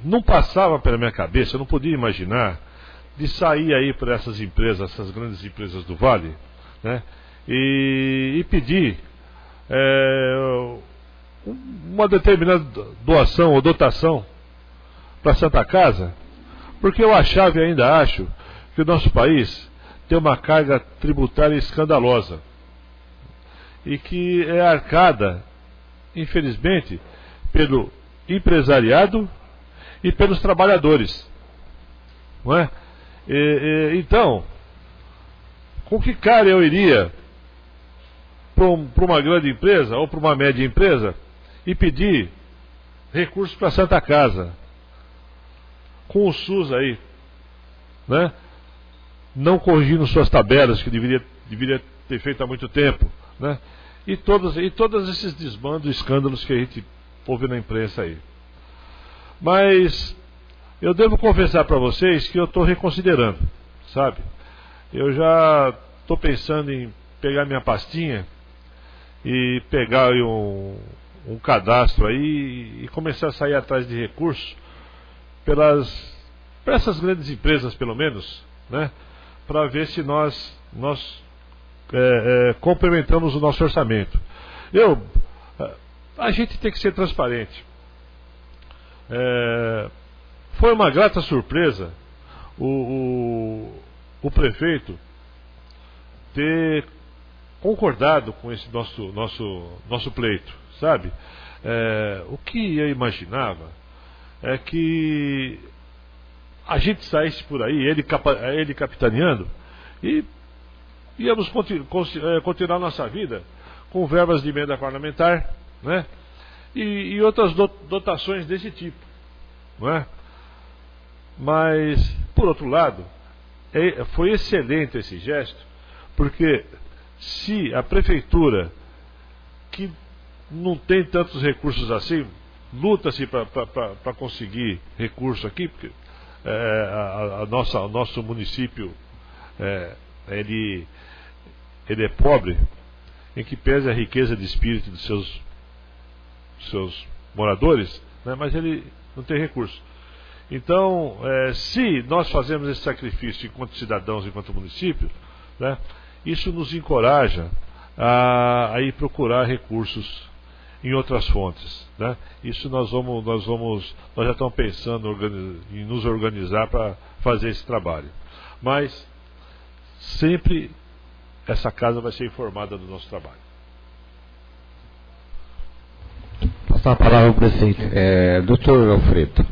Não passava pela minha cabeça, eu não podia imaginar de sair aí para essas empresas, essas grandes empresas do Vale, né? E pedir uma determinada doação ou dotação para a Santa Casa, porque eu achava e ainda acho que o nosso país tem uma carga tributária escandalosa e que é arcada, infelizmente, pelo empresariado e pelos trabalhadores, não é? Então, com que cara eu iria para uma grande empresa ou para uma média empresa e pedir recursos para a Santa Casa com o SUS aí, né? Não corrigindo suas tabelas, que deveria ter feito há muito tempo, né? E todos esses desmandos, escândalos que a gente ouve na imprensa aí. Mas eu devo confessar para vocês que eu estou reconsiderando, sabe? Eu já estou pensando em pegar minha pastinha e pegar aí um cadastro aí e começar a sair atrás de recursos para essas grandes empresas, pelo menos, né? Para ver se nós complementamos o nosso orçamento. A gente tem que ser transparente. Foi uma grata surpresa o prefeito ter concordado com esse nosso pleito, sabe? O que eu imaginava é que a gente saísse por aí, ele capitaneando, e íamos continuar nossa vida com verbas de emenda parlamentar, né? E outras dotações desse tipo, não é? Mas, por outro lado, foi excelente esse gesto, porque se a prefeitura, que não tem tantos recursos assim, luta-se para conseguir recurso aqui, porque o nosso município ele é pobre, em que pese a riqueza de espírito dos seus moradores, né, mas ele não tem recurso. Então, se nós fazemos esse sacrifício enquanto cidadãos, enquanto município, né, isso nos encoraja a ir procurar recursos em outras fontes, né? Isso nós já estamos pensando em nos organizar para fazer esse trabalho. Mas sempre essa casa vai ser informada do nosso trabalho.
Passar a palavra ao prefeito.
Doutor Alfredo,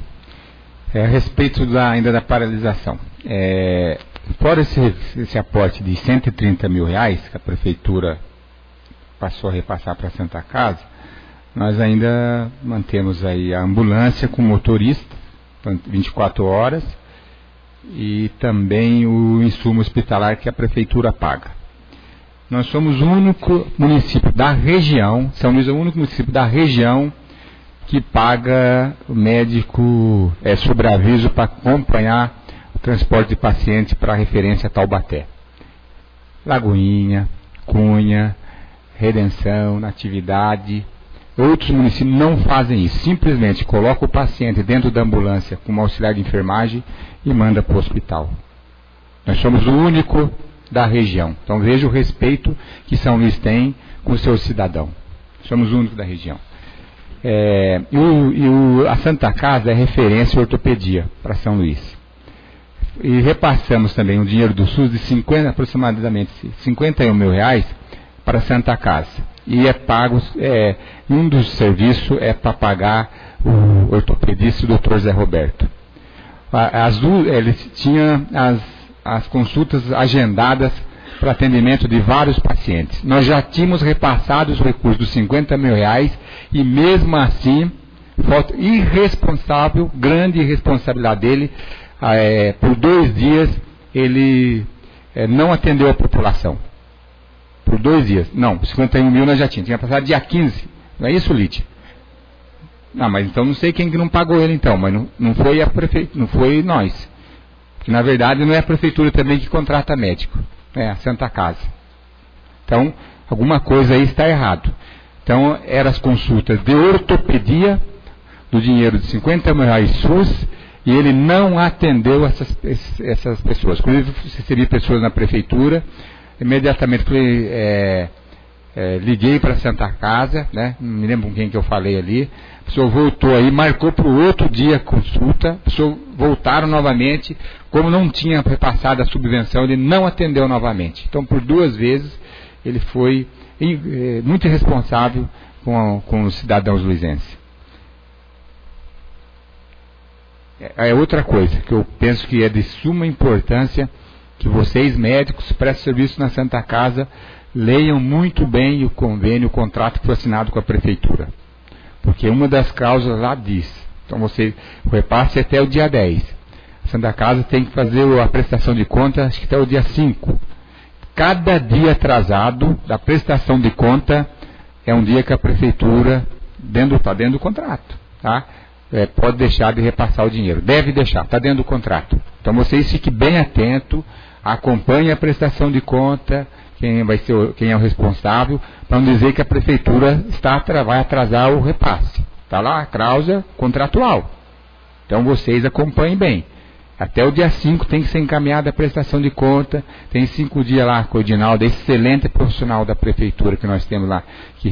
a respeito ainda da paralisação, fora esse aporte de R$130 mil que a prefeitura passou a repassar para a Santa Casa, nós ainda mantemos aí a ambulância com motorista 24 horas e também o insumo hospitalar que a prefeitura paga. Nós somos o único município da região, São Luís é o único município da região que paga o médico sobreaviso para acompanhar o transporte de pacientes para referência a Taubaté. Lagoinha, Cunha, Redenção, Natividade. Outros municípios não fazem isso, simplesmente coloca o paciente dentro da ambulância com uma auxiliar de enfermagem e manda para o hospital. Nós somos o único da região. Então veja o respeito que São Luís tem com o seu cidadão. Somos o único da região. A Santa Casa é referência em ortopedia para São Luís. E repassamos também o dinheiro do SUS de aproximadamente R$51 mil para a Santa Casa. E pago, um dos serviços é para pagar o ortopedista, o Dr. Zé Roberto. Eles tinham as consultas agendadas para atendimento de vários pacientes. Nós já tínhamos repassado os recursos dos R$50 mil e mesmo assim, falta irresponsável, grande irresponsabilidade dele, por 2 dias ele não atendeu a população. Por 2 dias. Não, 51 mil nós já tínhamos. Tinha passado dia 15. Não é isso, Lídia? Mas então não sei quem que não pagou ele então. Mas não foi a prefeitura, não foi nós. Que na verdade não é a prefeitura também que contrata médico, é a Santa Casa. Então, alguma coisa aí está errado. Então, eram as consultas de ortopedia, do dinheiro de 50 mil SUS, e ele não atendeu essas pessoas. Inclusive, se seria pessoas na prefeitura, imediatamente liguei para a Santa Casa, né? Não me lembro com quem que eu falei ali. A pessoa voltou aí, marcou para o outro dia a consulta, a pessoa voltaram novamente, como não tinha repassado a subvenção, ele não atendeu novamente. Então, por 2 vezes, ele foi muito irresponsável com os cidadãos luizenses. É outra coisa que eu penso que é de suma importância, que vocês médicos prestem serviço na Santa Casa, leiam muito bem o convênio, o contrato que foi assinado com a prefeitura. Porque uma das cláusulas lá diz, então o repasse é até o dia 10. A Santa Casa tem que fazer a prestação de conta, acho que até o dia 5. Cada dia atrasado da prestação de conta é um dia que a prefeitura está dentro do contrato, tá? Pode deixar de repassar o dinheiro. Deve deixar, está dentro do contrato. Então vocês fiquem bem atentos, acompanhem a prestação de conta, quem é o responsável, para não dizer que a prefeitura vai atrasar o repasse. Está lá a cláusula contratual. Então vocês acompanhem bem. Até o dia 5 tem que ser encaminhada a prestação de conta. Tem 5 dias lá com o Edinaldo, excelente profissional da prefeitura que nós temos lá, que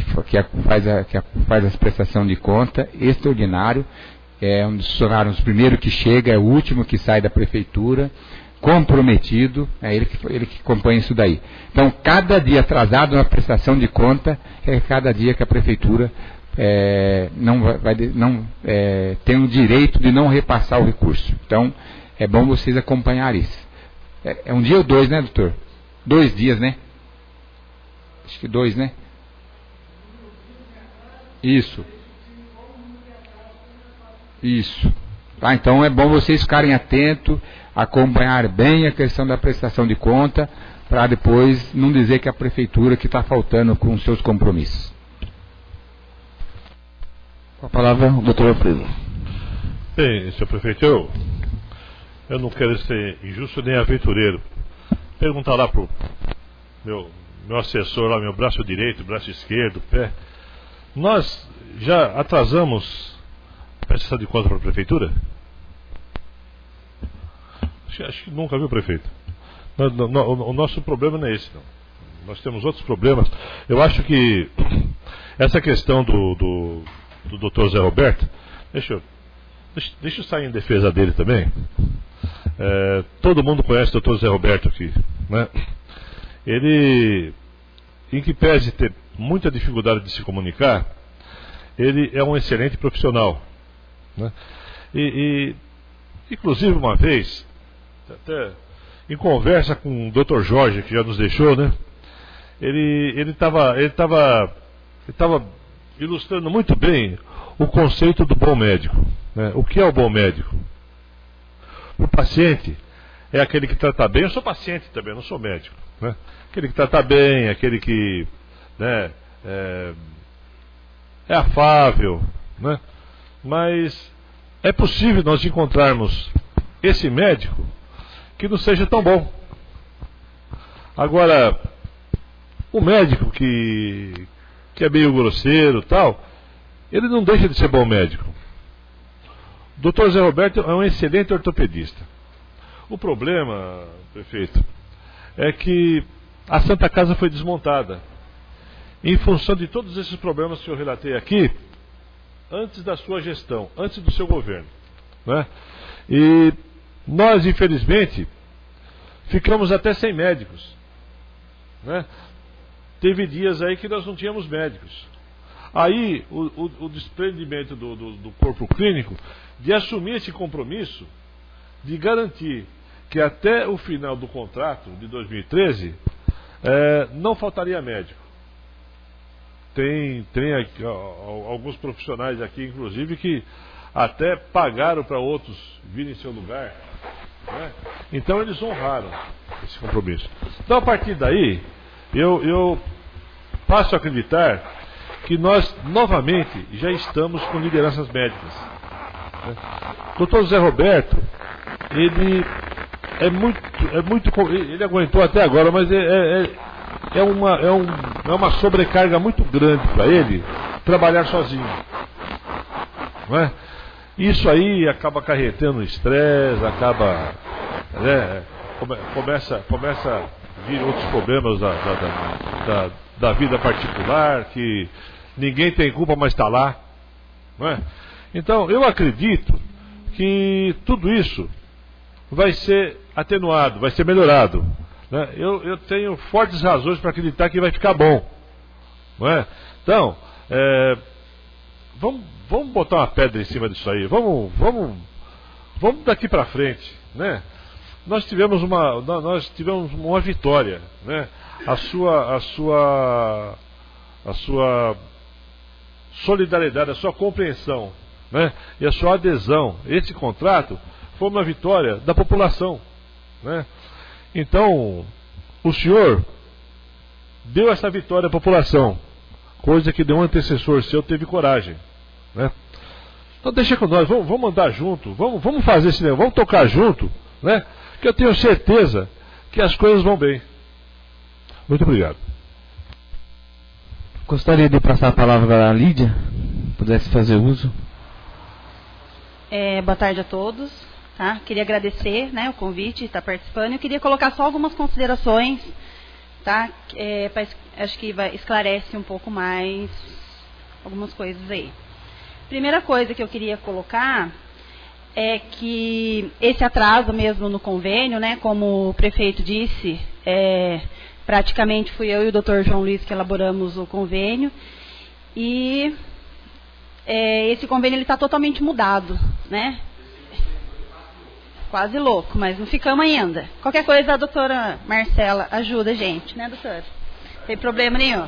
faz as prestações de conta, extraordinário. É um dos funcionários, o primeiro que chega, é o último que sai da prefeitura, comprometido, é ele que acompanha isso daí. Então, cada dia atrasado na prestação de conta é cada dia que a prefeitura tem o direito de não repassar o recurso. Então, é bom vocês acompanharem isso. É um dia ou 2, né, doutor? 2 dias, né? Acho que 2, né? Isso. Tá, então é bom vocês ficarem atentos, acompanhar bem a questão da prestação de conta, para depois não dizer que a prefeitura que está faltando com os seus compromissos.
Com a palavra, o doutor Alfredo.
Bem, senhor prefeito, eu não quero ser injusto nem aventureiro. Perguntar lá pro meu assessor lá, meu braço direito, braço esquerdo, pé. Nós já atrasamos a prestação de conta para a prefeitura? Acho que nunca, viu, prefeito? O nosso problema não é esse, não. Nós temos outros problemas. Eu acho que essa questão do Dr. Zé Roberto, deixa eu sair em defesa dele também. Todo mundo conhece o Dr. Zé Roberto aqui, né? Ele, em que pese ter muita dificuldade de se comunicar, ele é um excelente profissional, né? E inclusive uma vez, até em conversa com o Dr. Jorge, que já nos deixou, né? Ele estava ilustrando muito bem o conceito do bom médico, né? O que é o bom médico? O paciente é aquele que trata bem. Eu sou paciente também, não sou médico, né? Aquele que trata bem, aquele que, né, é afável, né? Mas é possível nós encontrarmos esse médico que não seja tão bom. Agora, o médico que é meio grosseiro, tal, ele não deixa de ser bom médico. O Dr. Zé Roberto é um excelente ortopedista. O problema, prefeito, é que a Santa Casa foi desmontada em função de todos esses problemas que eu relatei aqui, antes da sua gestão, antes do seu governo, né? E nós, infelizmente, ficamos até sem médicos, né? Teve dias aí que nós não tínhamos médicos. Aí o desprendimento do corpo clínico de assumir esse compromisso de garantir que até o final do contrato de 2013 não faltaria médico. Tem aqui, alguns profissionais aqui, inclusive, que até pagaram para outros virem em seu lugar, né? Então eles honraram esse compromisso. Então, a partir daí, eu passo a acreditar que nós novamente já estamos com lideranças médicas, né? Dr. Zé Roberto, ele ele aguentou até agora, mas é uma sobrecarga muito grande para ele trabalhar sozinho, não é? Isso aí acaba acarretando estresse, acaba, né, começa a vir outros problemas da vida particular, que ninguém tem culpa, mas está lá, não é? Então eu acredito que tudo isso vai ser atenuado, vai ser melhorado, né? Eu tenho fortes razões para acreditar que vai ficar bom, não é? Então, vamos botar uma pedra em cima disso aí, vamos daqui para frente, né? Nós tivemos uma vitória, né? A sua solidariedade, a sua compreensão, né? E a sua adesão, esse contrato foi uma vitória da população, né? Então, o senhor deu essa vitória à população, coisa que nenhum antecessor seu teve coragem, né? Então deixa com nós, vamos andar junto, vamos fazer esse negócio, vamos tocar junto, né? Que eu tenho certeza que as coisas vão bem. Muito obrigado.
Gostaria de passar a palavra à Lídia, pudesse fazer uso.
Boa tarde a todos. Tá? Queria agradecer, né, o convite, estar participando. Eu queria colocar só algumas considerações, tá? Acho que esclarece um pouco mais algumas coisas aí. Primeira coisa que eu queria colocar é que esse atraso mesmo no convênio, né, como o prefeito disse, praticamente fui eu e o Dr. João Luiz que elaboramos o convênio, e esse convênio está totalmente mudado, né? Quase louco, mas não ficamos ainda. Qualquer coisa a doutora Marcela ajuda a gente, né, doutora? Não tem problema nenhum.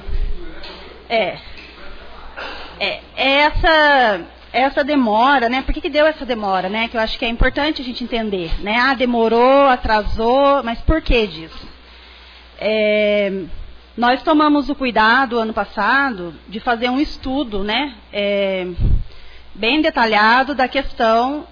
Essa demora, né? Por que deu essa demora, né? Que eu acho que é importante a gente entender, né? Demorou, atrasou, mas por que disso? Nós tomamos o cuidado, ano passado, de fazer um estudo, né? Bem detalhado da questão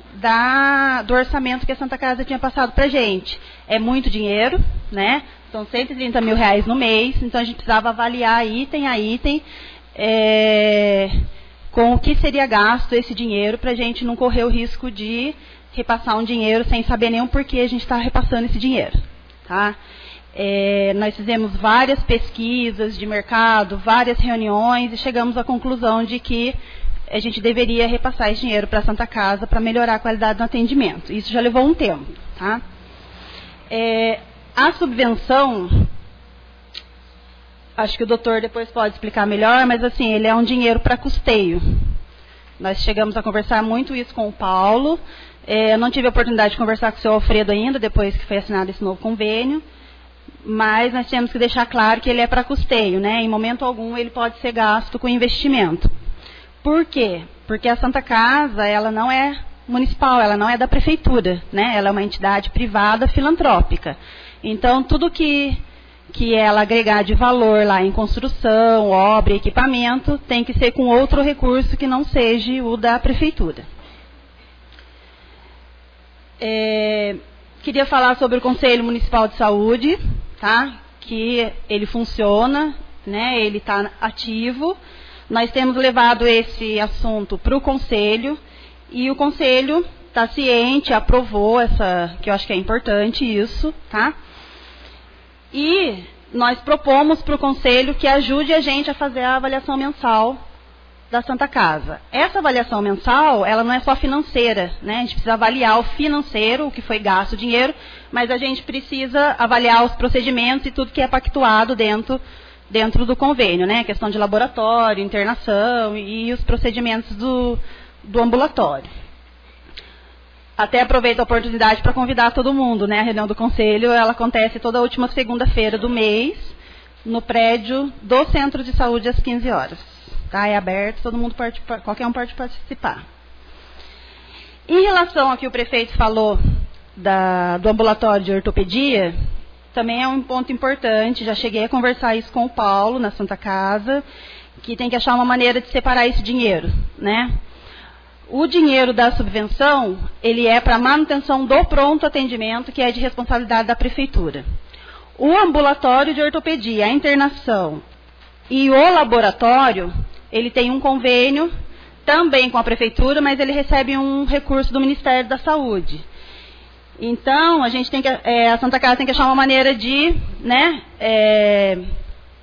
do orçamento que a Santa Casa tinha passado para a gente. É muito dinheiro, né? São 130 mil reais no mês, então a gente precisava avaliar item a item, com o que seria gasto esse dinheiro, para a gente não correr o risco de repassar um dinheiro sem saber nem o porquê a gente está repassando esse dinheiro, tá? Nós fizemos várias pesquisas de mercado, várias reuniões, e chegamos à conclusão de que a gente deveria repassar esse dinheiro para a Santa Casa para melhorar a qualidade do atendimento. Isso já levou um tempo, tá? A subvenção, acho que o doutor depois pode explicar melhor, mas assim, ele é um dinheiro para custeio. Nós chegamos a conversar muito isso com o Paulo. Eu não tive a oportunidade de conversar com o seu Alfredo ainda, depois que foi assinado esse novo convênio, mas nós temos que deixar claro que ele é para custeio, né? Em momento algum ele pode ser gasto com investimento. Por quê? Porque a Santa Casa, ela não é municipal, ela não é da prefeitura, né? Ela é uma entidade privada filantrópica. Então, tudo que ela agregar de valor lá em construção, obra e equipamento, tem que ser com outro recurso que não seja o da prefeitura. Queria falar sobre o Conselho Municipal de Saúde, tá? Que ele funciona, né? Ele está ativo. Nós temos levado esse assunto para o Conselho, e o Conselho está ciente, aprovou que eu acho que é importante isso, tá? E nós propomos para o Conselho que ajude a gente a fazer a avaliação mensal da Santa Casa. Essa avaliação mensal, ela não é só financeira, né? A gente precisa avaliar o financeiro, o que foi gasto, o dinheiro, mas a gente precisa avaliar os procedimentos e tudo que é pactuado dentro do convênio, né? A questão de laboratório, internação e os procedimentos do ambulatório. Até aproveito a oportunidade para convidar todo mundo, né? A reunião do Conselho, ela acontece toda a última segunda-feira do mês, no prédio do Centro de Saúde, às 15 horas. Tá? É aberto, todo mundo qualquer um pode participar. Em relação ao que o prefeito falou do ambulatório de ortopedia, também é um ponto importante, já cheguei a conversar isso com o Paulo, na Santa Casa, que tem que achar uma maneira de separar esse dinheiro, né? O dinheiro da subvenção, ele é para manutenção do pronto atendimento, que é de responsabilidade da prefeitura. O ambulatório de ortopedia, a internação e o laboratório, ele tem um convênio também com a prefeitura, mas ele recebe um recurso do Ministério da Saúde. Então, a gente tem que, a Santa Casa tem que achar uma maneira de, né,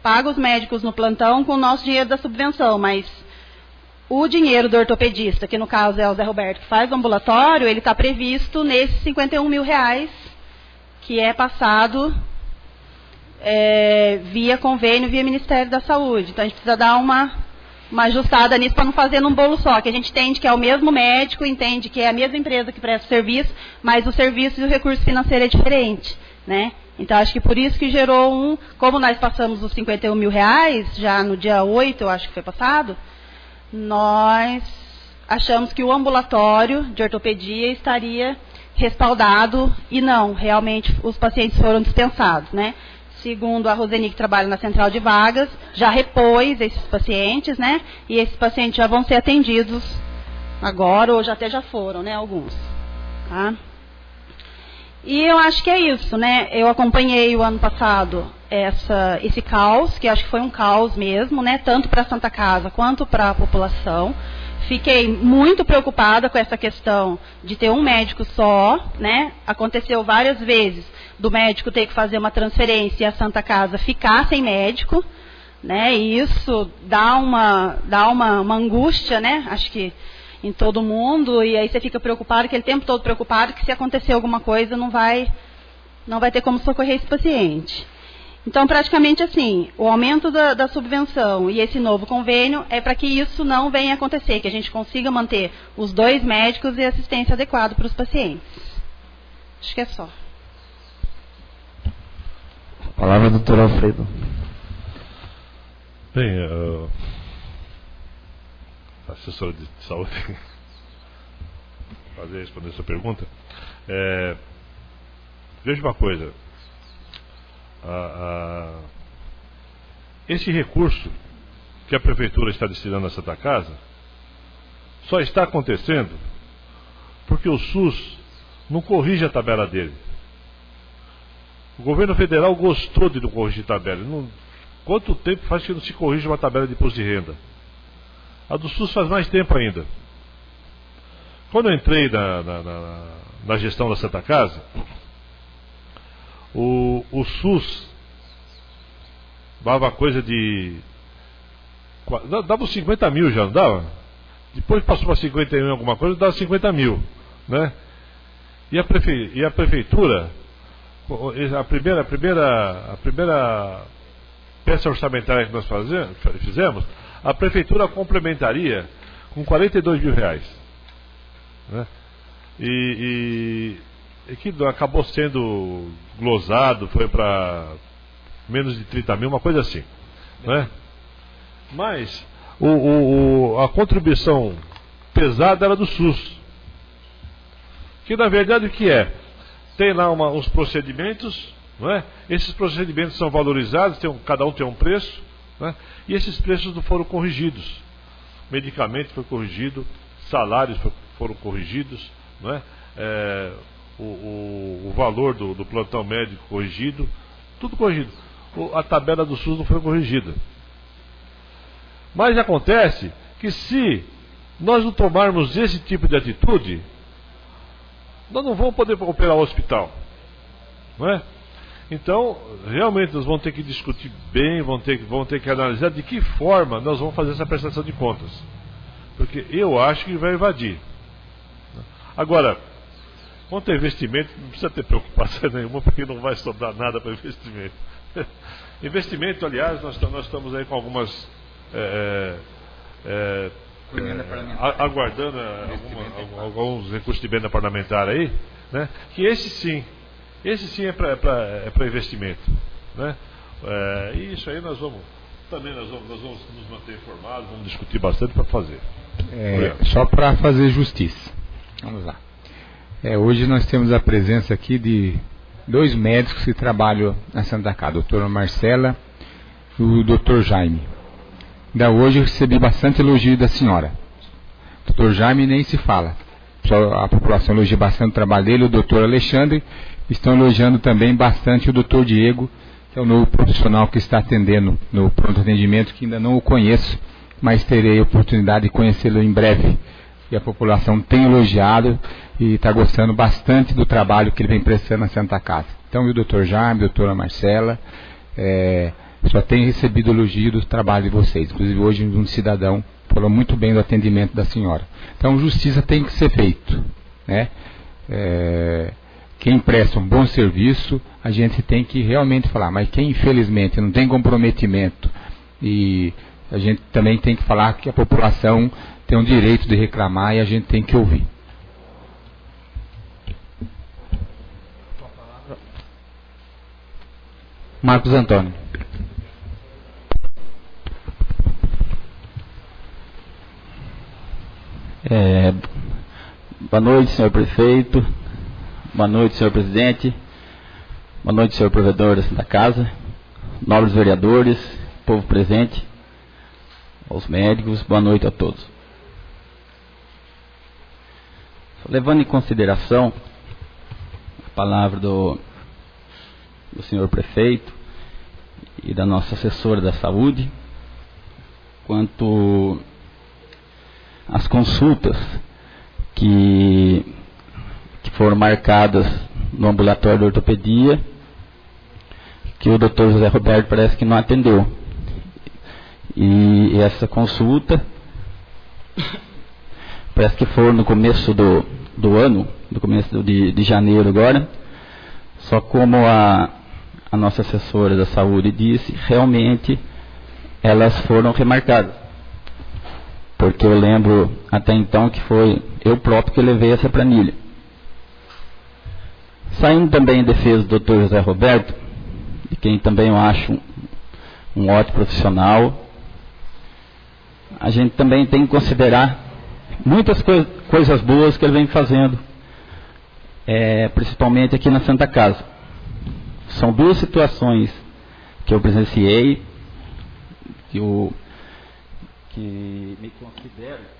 paga os médicos no plantão com o nosso dinheiro da subvenção, mas o dinheiro do ortopedista, que no caso é o Zé Roberto, que faz o ambulatório, ele está previsto nesses R$51 mil, que é passado via convênio, via Ministério da Saúde. Então, a gente precisa dar uma ajustada nisso para não fazer num bolo só, que a gente entende que é o mesmo médico, entende que é a mesma empresa que presta o serviço, mas o serviço e o recurso financeiro é diferente, né? Então, acho que por isso que gerou como nós passamos os R$51 mil, já no dia 8, eu acho que foi passado, nós achamos que o ambulatório de ortopedia estaria respaldado e não, realmente os pacientes foram dispensados, né? Segundo a Roseni, que trabalha na central de vagas, já repôs esses pacientes, né? E esses pacientes já vão ser atendidos agora, ou até já foram, né? Alguns, tá? E eu acho que é isso, né? Eu acompanhei o ano passado esse caos, que acho que foi um caos mesmo, né? Tanto para a Santa Casa quanto para a população. Fiquei muito preocupada com essa questão de ter um médico só, né? Aconteceu várias vezes do médico ter que fazer uma transferência e a Santa Casa ficar sem médico, né? E isso dá uma angústia, né? Acho que em todo mundo, e aí você fica preocupado, aquele tempo todo preocupado, que se acontecer alguma coisa não vai ter como socorrer esse paciente. Então, praticamente assim, o aumento da subvenção e esse novo convênio é para que isso não venha a acontecer, que a gente consiga manter os 2 médicos e assistência adequada para os pacientes. Acho que é só.
A palavra do Dr. Alfredo.
Bem, assessora de saúde, responder essa pergunta. Veja uma coisa. Esse recurso que a prefeitura está destinando à Santa Casa só está acontecendo porque o SUS não corrige a tabela dele. O governo federal gostou de não corrigir tabela. Quanto tempo faz que não se corrige uma tabela de imposto de renda? A do SUS faz mais tempo ainda. Quando eu entrei na gestão da Santa Casa, o SUS dava coisa de... dava uns 50 mil já, não dava? Depois passou para 51 alguma coisa, dava 50 mil, né? E a prefeitura, a primeira peça orçamentária que nós fizemos, a prefeitura complementaria com R$42 mil, né? E que acabou sendo glosado, foi para menos de 30 mil, uma coisa assim, né? Mas a contribuição pesada era do SUS, que na verdade o que é? Tem lá uns procedimentos, não é? Esses procedimentos são valorizados, cada um tem um preço, né? E esses preços não foram corrigidos. Medicamento foi corrigido, salários foram corrigidos, não é? O valor do plantão médico corrigido, tudo corrigido. A tabela do SUS não foi corrigida. Mas acontece que se nós não tomarmos esse tipo de atitude, nós não vamos poder operar o hospital, não é? Então, realmente nós vamos ter que discutir bem, vamos ter que analisar de que forma nós vamos fazer essa prestação de contas. Porque eu acho que vai invadir. Agora, quanto a investimento, não precisa ter preocupação nenhuma, porque não vai sobrar nada para investimento. Investimento, aliás, nós estamos aí com algumas... aguardando alguns recursos de emenda parlamentar aí, né? Que esse sim é para investimento, né? E isso aí nós vamos nos manter informados, vamos discutir bastante para fazer.
Só para fazer justiça, vamos lá. Hoje nós temos a presença aqui de 2 médicos que trabalham na Santa Casa, a doutora Marcela e o doutor Jaime. Hoje eu recebi bastante elogio da senhora. Dr. Jaime nem se fala. A população elogia bastante o trabalho dele, o Dr. Alexandre, estão elogiando também bastante o Dr. Diego, que é o novo profissional que está atendendo no pronto atendimento, que ainda não o conheço, mas terei a oportunidade de conhecê-lo em breve. E a população tem elogiado e está gostando bastante do trabalho que ele vem prestando na Santa Casa. Então, e o Dr. Jaime, a doutora Marcela, só tem recebido elogio do trabalho de vocês. Inclusive, hoje um cidadão falou muito bem do atendimento da senhora. Então, justiça tem que ser feito, né? Quem presta um bom serviço, a gente tem que realmente falar, mas quem infelizmente não tem comprometimento, e a gente também tem que falar que a população tem o direito de reclamar e a gente tem que ouvir.
Marcos Antônio. Boa noite, senhor prefeito. Boa noite, senhor presidente. Boa noite, senhor provedor da Santa Casa. Nobres vereadores, povo presente, aos médicos, boa noite a todos. Levando em consideração a palavra do senhor prefeito e da nossa assessora da saúde, quanto às consultas que foram marcadas no ambulatório de ortopedia, que o Dr. José Roberto parece que não atendeu. E essa consulta parece que foi no começo do ano, no começo de janeiro agora. Só como a nossa assessora da saúde disse, realmente elas foram remarcadas. Porque eu lembro até então que foi eu próprio que levei essa planilha. Saindo também em defesa do Dr. José Roberto, de quem também eu acho um ótimo profissional, a gente também tem que considerar muitas coisas boas que ele vem fazendo, principalmente aqui na Santa Casa. São duas situações que eu presenciei, que me considero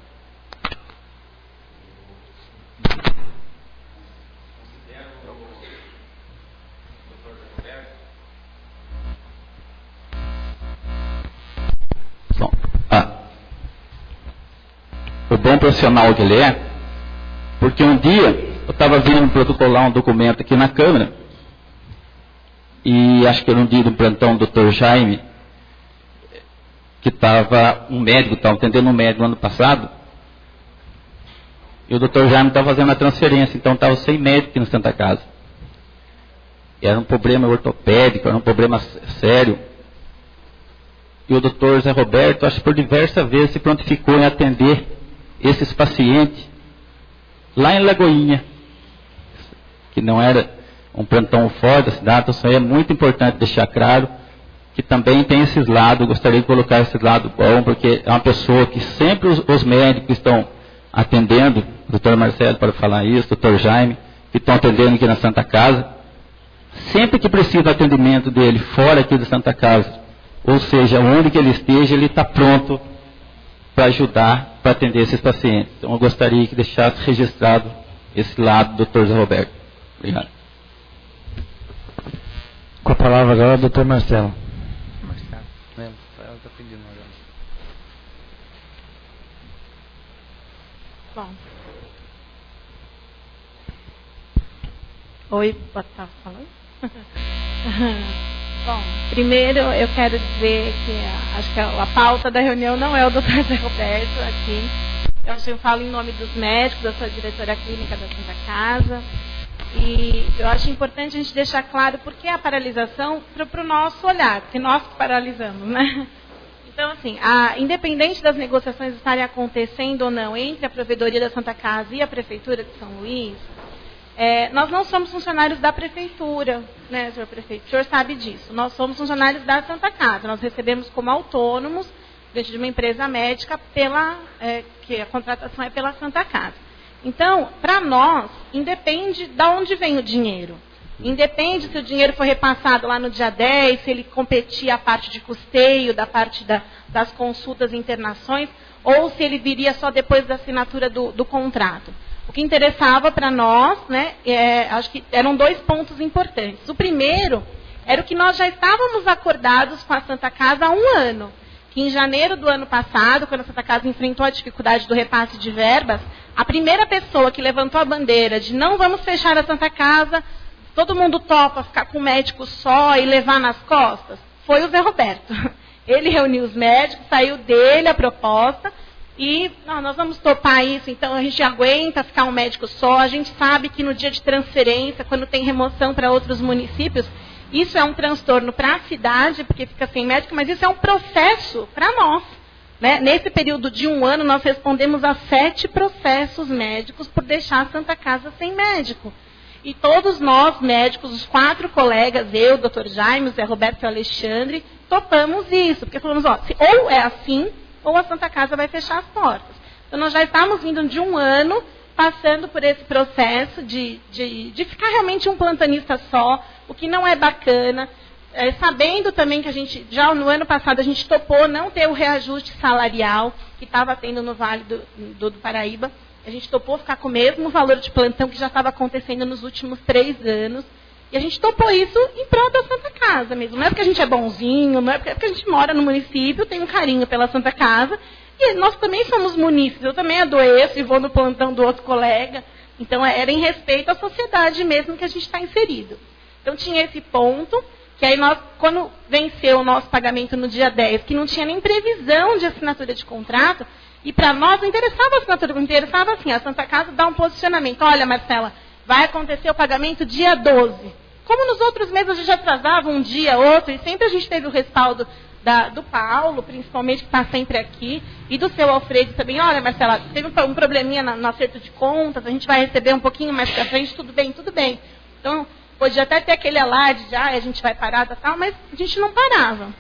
o bom profissional que ele é, porque um dia eu estava vindo protocolar um documento aqui na Câmara, e acho que era um dia do plantão do Dr. Jaime, que estava um médico, estava atendendo um médico no ano passado, e o Dr. Jaime estava fazendo a transferência, então estava sem médico aqui na Santa Casa. Era um problema ortopédico, era um problema sério. E o Dr. Zé Roberto, acho que por diversas vezes se prontificou em atender esses pacientes lá em Lagoinha, que não era um plantão fora da cidade. Então, isso aí é muito importante deixar claro, que também tem esses lados. Eu gostaria de colocar esse lado bom, porque é uma pessoa que sempre os médicos estão atendendo, o doutor Marcelo para falar isso, o doutor Jaime, que estão atendendo aqui na Santa Casa, sempre que precisa do atendimento dele fora aqui da Santa Casa, ou seja, onde que ele esteja, ele está pronto para ajudar, para atender esses pacientes. Então eu gostaria que deixasse registrado esse lado do Dr. Zé Roberto. Obrigado.
Com a palavra agora o Dr. Marcelo.
Ela está pedindo agora.
Bom. Oi, pode estar falando? Bom, primeiro eu quero dizer que acho que a pauta da reunião não é o Dr. Zé Roberto aqui. Eu falo em nome dos médicos, da sua diretora clínica da Santa Casa. E eu acho importante a gente deixar claro por que a paralisação para o nosso olhar, porque nós que paralisamos, né? Então, assim, independente das negociações estarem acontecendo ou não entre a Provedoria da Santa Casa e a Prefeitura de São Luís, nós não somos funcionários da Prefeitura, né, senhor prefeito? O senhor sabe disso. Nós somos funcionários da Santa Casa. Nós recebemos como autônomos, dentro de uma empresa médica, que a contratação é pela Santa Casa. Então, para nós, independe de onde vem o dinheiro. Independe se o dinheiro foi repassado lá no dia 10, se ele competia a parte de custeio, da parte das consultas e internações, ou se ele viria só depois da assinatura do contrato. O que interessava para nós, né, acho que eram 2 pontos importantes. O primeiro era o que nós já estávamos acordados com a Santa Casa há 1 ano. Que em janeiro do ano passado, quando a Santa Casa enfrentou a dificuldade do repasse de verbas, a primeira pessoa que levantou a bandeira de não vamos fechar a Santa Casa, todo mundo topa ficar com o médico só e levar nas costas, foi o Zé Roberto. Ele reuniu os médicos, saiu dele a proposta e nós vamos topar isso, então a gente aguenta ficar um médico só, a gente sabe que no dia de transferência, quando tem remoção para outros municípios, isso é um transtorno para a cidade, porque fica sem médico, mas isso é um processo para nós. Né? Nesse período de 1 ano, nós respondemos a 7 processos médicos por deixar a Santa Casa sem médico. E todos nós, médicos, os 4 colegas, eu, o Dr. Jaime, o Zé Roberto e o Alexandre, topamos isso. Porque falamos, ou é assim, ou a Santa Casa vai fechar as portas. Então, nós já estávamos vindo de 1 ano, passando por esse processo de ficar realmente um plantonista só, o que não é bacana. Sabendo também que a gente, já no ano passado, a gente topou não ter o reajuste salarial que estava tendo no Vale do Paraíba. A gente topou ficar com o mesmo valor de plantão que já estava acontecendo nos últimos 3 anos. E a gente topou isso em prol da Santa Casa mesmo. Não é porque a gente é bonzinho, não é porque a gente mora no município, tem um carinho pela Santa Casa. E nós também somos munícipes. Eu também adoeço e vou no plantão do outro colega. Então, era em respeito à sociedade mesmo que a gente está inserido. Então, tinha esse ponto, que aí nós, quando venceu o nosso pagamento no dia 10, que não tinha nem previsão de assinatura de contrato, e para nós não interessava a assinatura, interessava assim, a Santa Casa dá um posicionamento. Olha, Marcela, vai acontecer o pagamento dia 12. Como nos outros meses a gente atrasava um dia, outro, e sempre a gente teve o respaldo do Paulo, principalmente, que está sempre aqui, e do seu Alfredo também. Olha, Marcela, teve um probleminha no acerto de contas, a gente vai receber um pouquinho mais para frente, tudo bem, tudo bem. Então, podia até ter aquele alarde de, a gente vai parar, tal, mas a gente não parava.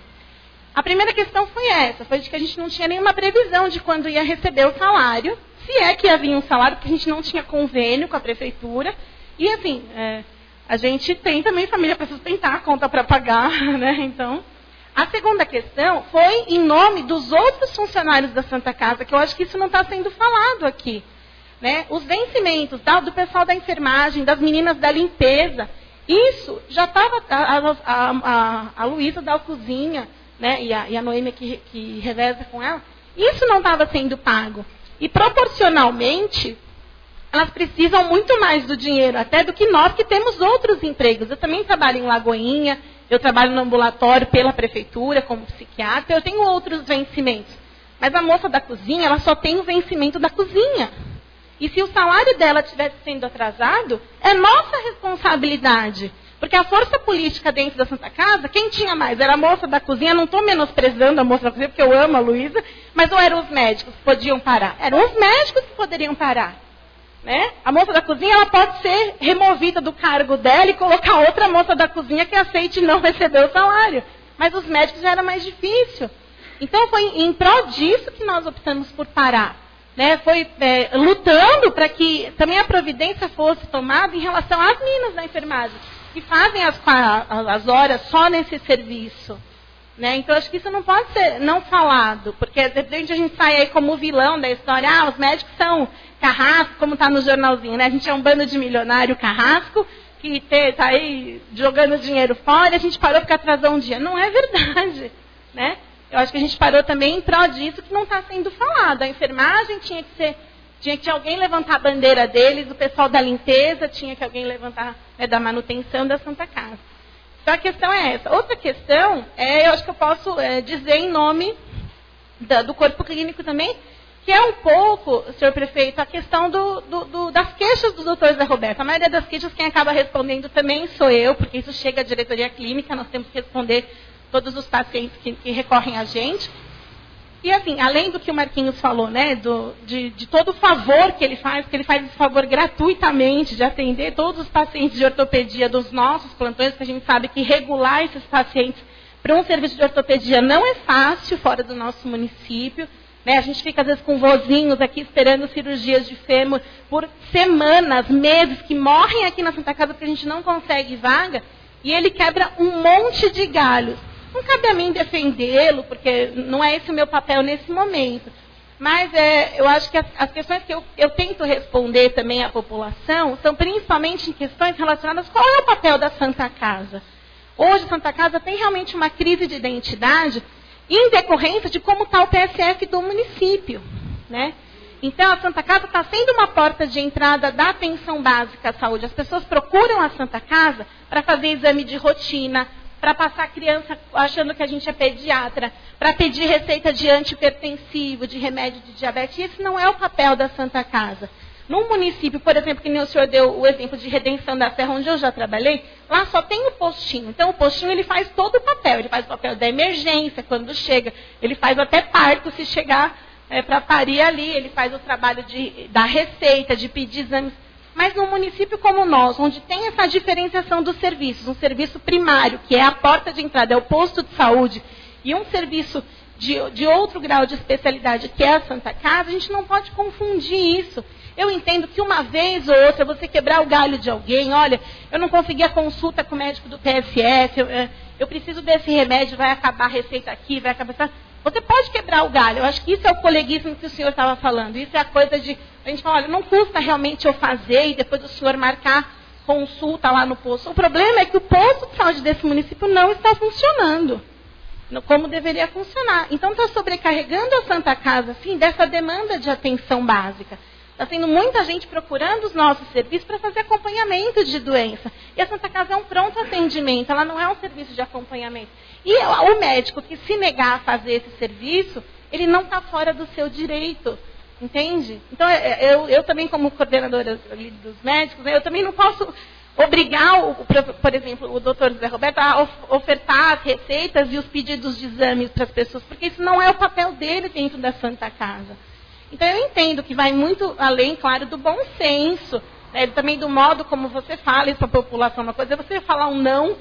A primeira questão foi essa, foi de que a gente não tinha nenhuma previsão de quando ia receber o salário, se é que havia um salário, porque a gente não tinha convênio com a prefeitura, e assim, a gente tem também família para sustentar, a conta para pagar, né, então... A segunda questão foi em nome dos outros funcionários da Santa Casa, que eu acho que isso não está sendo falado aqui. Né? Os vencimentos do pessoal da enfermagem, das meninas da limpeza, isso já estava... A Luísa da cozinha, né, e a Noêmia que reveza com ela, isso não estava sendo pago. E proporcionalmente, elas precisam muito mais do dinheiro, até do que nós que temos outros empregos. Eu também trabalho em Lagoinha, eu trabalho no ambulatório pela prefeitura, como psiquiatra, eu tenho outros vencimentos. Mas a moça da cozinha, ela só tem o vencimento da cozinha. E se o salário dela estivesse sendo atrasado, é nossa responsabilidade. Porque a força política dentro da Santa Casa, quem tinha mais? Era a moça da cozinha, não estou menosprezando a moça da cozinha, porque eu amo a Luísa, mas ou eram os médicos que podiam parar? Eram os médicos que poderiam parar. Né? A moça da cozinha ela pode ser removida do cargo dela e colocar outra moça da cozinha que aceite não receber o salário. Mas os médicos já era mais difícil. Então foi em prol disso que nós optamos por parar. Né? Foi lutando para que também a providência fosse tomada em relação às meninas da enfermagem, que fazem as horas só nesse serviço. Né? Então, acho que isso não pode ser não falado, porque de repente a gente sai aí como vilão da história, os médicos são carrasco, como está no jornalzinho, né? A gente é um bando de milionário carrasco, que está aí jogando dinheiro fora, e a gente parou porque atrasou um dia. Não é verdade. Né? Eu acho que a gente parou também em prol disso que não está sendo falado. A enfermagem tinha que alguém levantar a bandeira deles, o pessoal da limpeza tinha que alguém levantar, né, da manutenção da Santa Casa. Então, a questão é essa. Outra questão, eu acho que eu posso dizer em nome do corpo clínico também, que é um pouco, senhor prefeito, a questão das queixas do doutor Zé Roberto. A maioria das queixas, quem acaba respondendo também sou eu, porque isso chega à diretoria clínica, nós temos que responder todos os pacientes que recorrem a gente. E assim, além do que o Marquinhos falou, né, de todo o favor que ele faz esse favor gratuitamente de atender todos os pacientes de ortopedia dos nossos plantões, que a gente sabe que regular esses pacientes para um serviço de ortopedia não é fácil fora do nosso município. Né? A gente fica, às vezes, com vozinhos aqui esperando cirurgias de fêmur por semanas, meses, que morrem aqui na Santa Casa porque a gente não consegue vaga, e ele quebra um monte de galhos. Não cabe a mim defendê-lo, porque não é esse o meu papel nesse momento. Mas eu acho que as questões que eu tento responder também à população são principalmente em questões relacionadas a qual é o papel da Santa Casa. Hoje a Santa Casa tem realmente uma crise de identidade em decorrência de como está o PSF do município. Né? Então a Santa Casa está sendo uma porta de entrada da atenção básica à saúde. As pessoas procuram a Santa Casa para fazer exame de rotina, para passar a criança achando que a gente é pediatra, para pedir receita de antihipertensivo, de remédio de diabetes. E esse não é o papel da Santa Casa. Num município, por exemplo, que nem o senhor deu o exemplo de Redenção da Serra, onde eu já trabalhei, lá só tem o postinho. Então o postinho ele faz todo o papel. Ele faz o papel da emergência quando chega, ele faz até parto se chegar para parir ali, ele faz o trabalho da receita, de pedir exames. Mas num município como o nosso, onde tem essa diferenciação dos serviços, um serviço primário, que é a porta de entrada, é o posto de saúde, e um serviço de outro grau de especialidade, que é a Santa Casa, a gente não pode confundir isso. Eu entendo que uma vez ou outra você quebrar o galho de alguém, olha, eu não consegui a consulta com o médico do PSF, eu preciso desse remédio, vai acabar a receita aqui, vai acabar... Você pode quebrar o galho. Eu acho que isso é o coleguismo que o senhor estava falando. Isso é a coisa de... A gente fala, olha, não custa realmente eu fazer e depois o senhor marcar consulta lá no posto. O problema é que o posto de saúde desse município não está funcionando como deveria funcionar. Então está sobrecarregando a Santa Casa, assim, dessa demanda de atenção básica. Está tendo muita gente procurando os nossos serviços para fazer acompanhamento de doença. E a Santa Casa é um pronto atendimento, ela não é um serviço de acompanhamento. E o médico que se negar a fazer esse serviço, ele não está fora do seu direito, entende? Então, eu também, como coordenadora dos médicos, eu também não posso obrigar, por exemplo, o doutor José Roberto a ofertar as receitas e os pedidos de exames para as pessoas, porque isso não é o papel dele dentro da Santa Casa. Então, eu entendo que vai muito além, claro, do bom senso, né, também do modo como você fala isso para a população. Uma coisa é você falar um não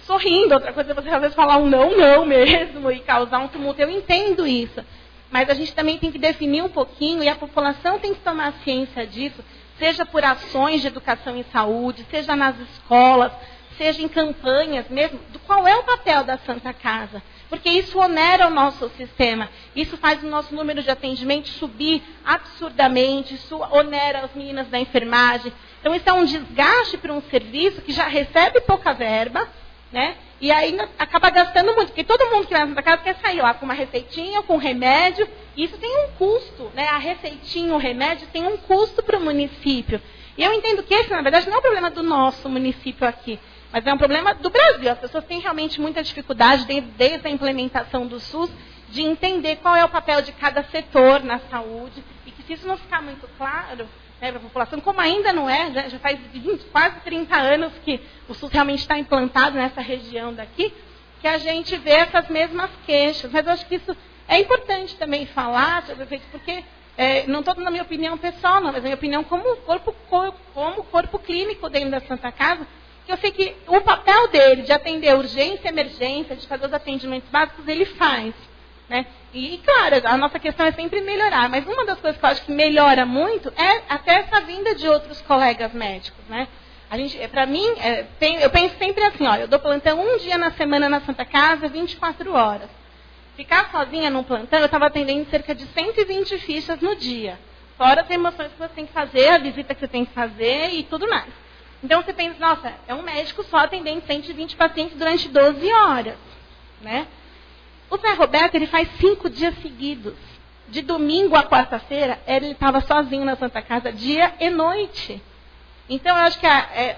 sorrindo, outra coisa é você às vezes falar um não mesmo e causar um tumulto. Eu entendo isso, mas a gente também tem que definir um pouquinho e a população tem que tomar ciência disso, seja por ações de educação em saúde, seja nas escolas, seja em campanhas mesmo, do qual é o papel da Santa Casa. Porque isso onera o nosso sistema, isso faz o nosso número de atendimento subir absurdamente, isso onera as meninas da enfermagem. Então isso é um desgaste para um serviço que já recebe pouca verba, né? E ainda acaba gastando muito, porque todo mundo que vai na Santa Casa quer sair lá com uma receitinha, com um remédio, e isso tem um custo, né? A receitinha, o remédio tem um custo para o município. E eu entendo que esse, na verdade, não é um problema do nosso município aqui, mas é um problema do Brasil. As pessoas têm realmente muita dificuldade, desde a implementação do SUS, de entender qual é o papel de cada setor na saúde, e que se isso não ficar muito claro, né, para a população, como ainda não é, né, já faz quase 30 anos que o SUS realmente está implantado nessa região daqui, que a gente vê essas mesmas queixas. Mas eu acho que isso é importante também falar, porque não estou dando a minha opinião pessoal, não, mas a minha opinião como corpo clínico dentro da Santa Casa, que eu sei que o papel dele de atender urgência, emergência, de fazer os atendimentos básicos, ele faz. Né? E, claro, a nossa questão é sempre melhorar, mas uma das coisas que eu acho que melhora muito é até essa vinda de outros colegas médicos. Né? Para mim, eu penso sempre assim, olha, eu dou plantão um dia na semana na Santa Casa, 24 horas. Ficar sozinha num plantão, eu estava atendendo cerca de 120 fichas no dia. Fora as emoções que você tem que fazer, a visita que você tem que fazer e tudo mais. Então você pensa, nossa, é um médico só atendendo 120 pacientes durante 12 horas. Né? O Zé Roberto, ele faz 5 dias seguidos. De domingo a quarta-feira, ele estava sozinho na Santa Casa, dia e noite. Então, eu acho que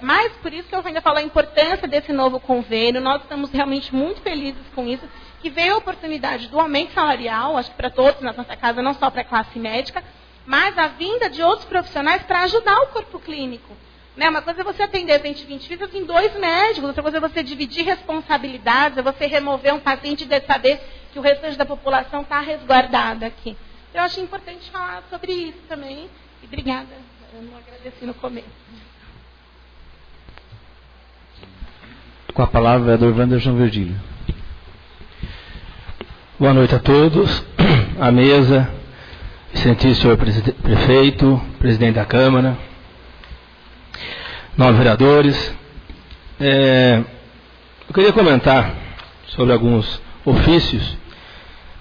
mais por isso que eu ainda falo a importância desse novo convênio. Nós estamos realmente muito felizes com isso, que veio a oportunidade do aumento salarial, acho que para todos na Santa Casa, não só para a classe médica, mas a vinda de outros profissionais para ajudar o corpo clínico. Né? Uma coisa é você atender 120 visitas em 2 médicos, outra coisa é você dividir responsabilidades, é você remover um paciente e saber que o restante da população está resguardada aqui. Eu acho importante falar sobre isso também. E obrigada, eu não agradeci no começo.
Com a palavra, o vereador Wanderson Virgílio. Boa noite a todos, à mesa,
Excelentíssimo senhor prefeito, presidente da Câmara, nove vereadores. Eu queria comentar sobre alguns ofícios,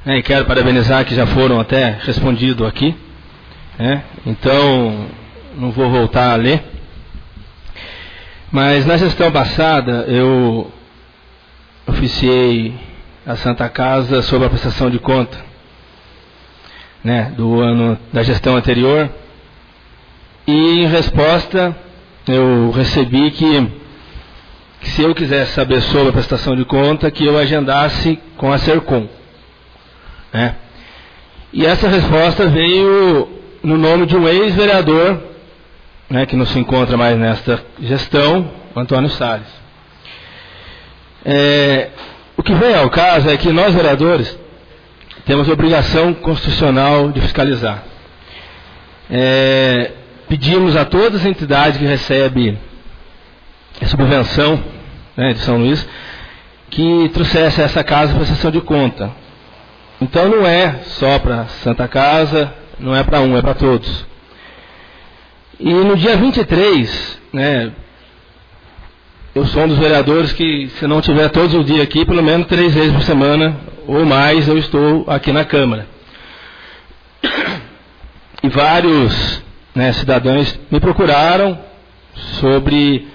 e quero parabenizar que já foram até respondidos aqui, então não vou voltar a ler. Mas na gestão passada eu oficiei a Santa Casa sobre a prestação de conta, do ano da gestão anterior, e em resposta eu recebi que se eu quisesse saber sobre a prestação de conta, que eu agendasse com a Sercom, E essa resposta veio no nome de um ex-vereador, que não se encontra mais nesta gestão, o Antônio Salles. O que vem ao caso é que nós, vereadores, temos a obrigação constitucional de fiscalizar. Pedimos a todas as entidades que recebem a subvenção de São Luís que trouxesse essa casa para prestação de conta. Então não é só para Santa Casa, não é para um, é para todos. E no dia 23, eu sou um dos vereadores que, se não tiver todos os dias aqui, pelo menos 3 vezes por semana ou mais, eu estou aqui na Câmara. E vários cidadãos me procuraram sobre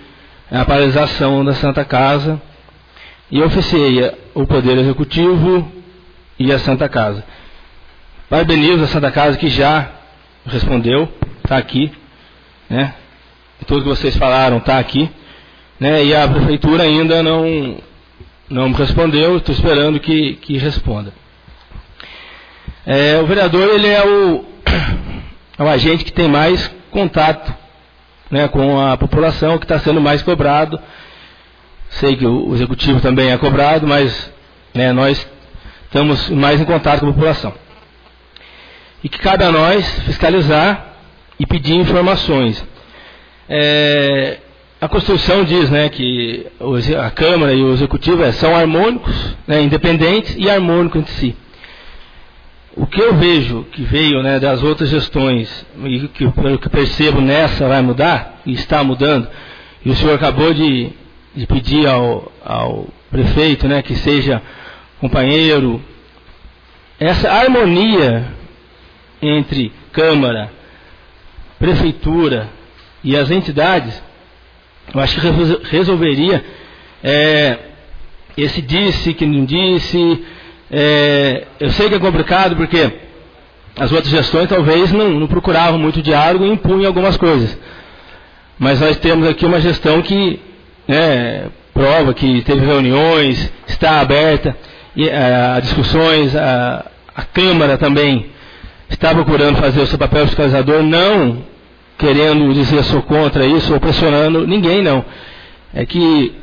a paralisação da Santa Casa, e eu oficiei o Poder Executivo e a Santa Casa. Parabenizo a Santa Casa, que já respondeu, está aqui, tudo que vocês falaram está aqui, e a Prefeitura ainda não me respondeu, estou esperando que responda. O vereador, ele é o agente que tem mais contato com a população, que está sendo mais cobrado. Sei que o Executivo também é cobrado, mas nós estamos mais em contato com a população. E que cabe a nós fiscalizar e pedir informações. A Constituição diz que a Câmara e o Executivo são harmônicos, independentes e harmônicos entre si. O que eu vejo que veio das outras gestões, e que pelo que percebo nessa vai mudar, e está mudando, e o senhor acabou de pedir ao prefeito que seja companheiro, essa harmonia entre Câmara, Prefeitura e as entidades, eu acho que resolveria esse disse, que não disse. Eu sei que é complicado porque as outras gestões talvez não procuravam muito diálogo e impunham algumas coisas. Mas nós temos aqui uma gestão que prova que teve reuniões, está aberta a discussões, a Câmara também está procurando fazer o seu papel fiscalizador, não querendo dizer sou contra isso ou pressionando ninguém, não. É que,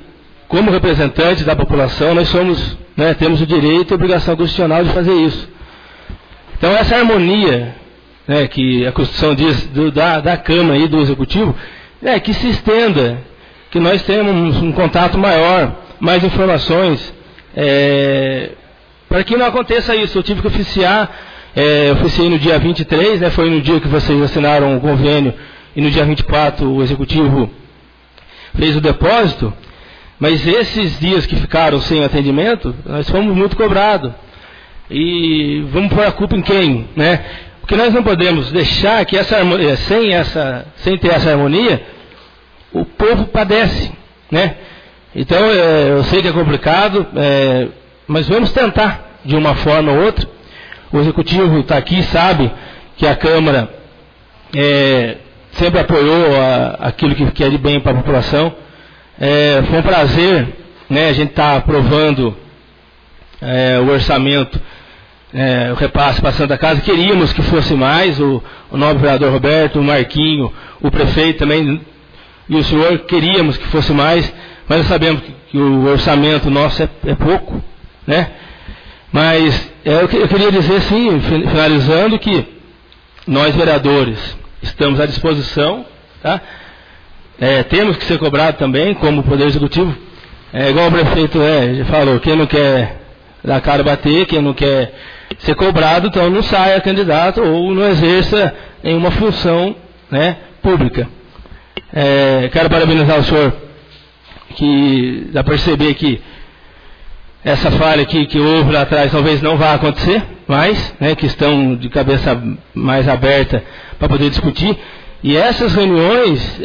como representantes da população, nós somos, temos o direito e a obrigação constitucional de fazer isso. Então, essa harmonia que a Constituição diz da Câmara e do Executivo, que se estenda, que nós tenhamos um contato maior, mais informações, para que não aconteça isso. Eu tive que oficiei no dia 23, foi no dia que vocês assinaram o convênio, e no dia 24 o Executivo fez o depósito, mas esses dias que ficaram sem atendimento, nós fomos muito cobrados. E vamos pôr a culpa em quem? Porque nós não podemos deixar que essa harmonia, sem ter essa harmonia, o povo padece. Então, eu sei que é complicado, mas vamos tentar, de uma forma ou outra. O Executivo está aqui, sabe que a Câmara sempre apoiou aquilo que é de bem para a população. Foi um prazer, a gente está aprovando o orçamento, o repasse para a Santa Casa. Queríamos que fosse mais, o nobre vereador Roberto, o Marquinho, o prefeito também, e o senhor, queríamos que fosse mais, mas nós sabemos que o orçamento nosso é pouco, Mas eu queria dizer, sim, finalizando, que nós, vereadores, estamos à disposição, temos que ser cobrados também, como Poder Executivo, igual o prefeito já falou, quem não quer dar cara a bater, quem não quer ser cobrado, então não saia candidato ou não exerça em uma função, né, pública. Quero parabenizar o senhor, que dá para perceber que essa falha que houve lá atrás talvez não vá acontecer mais, né, que estão de cabeça mais aberta para poder discutir. E essas reuniões,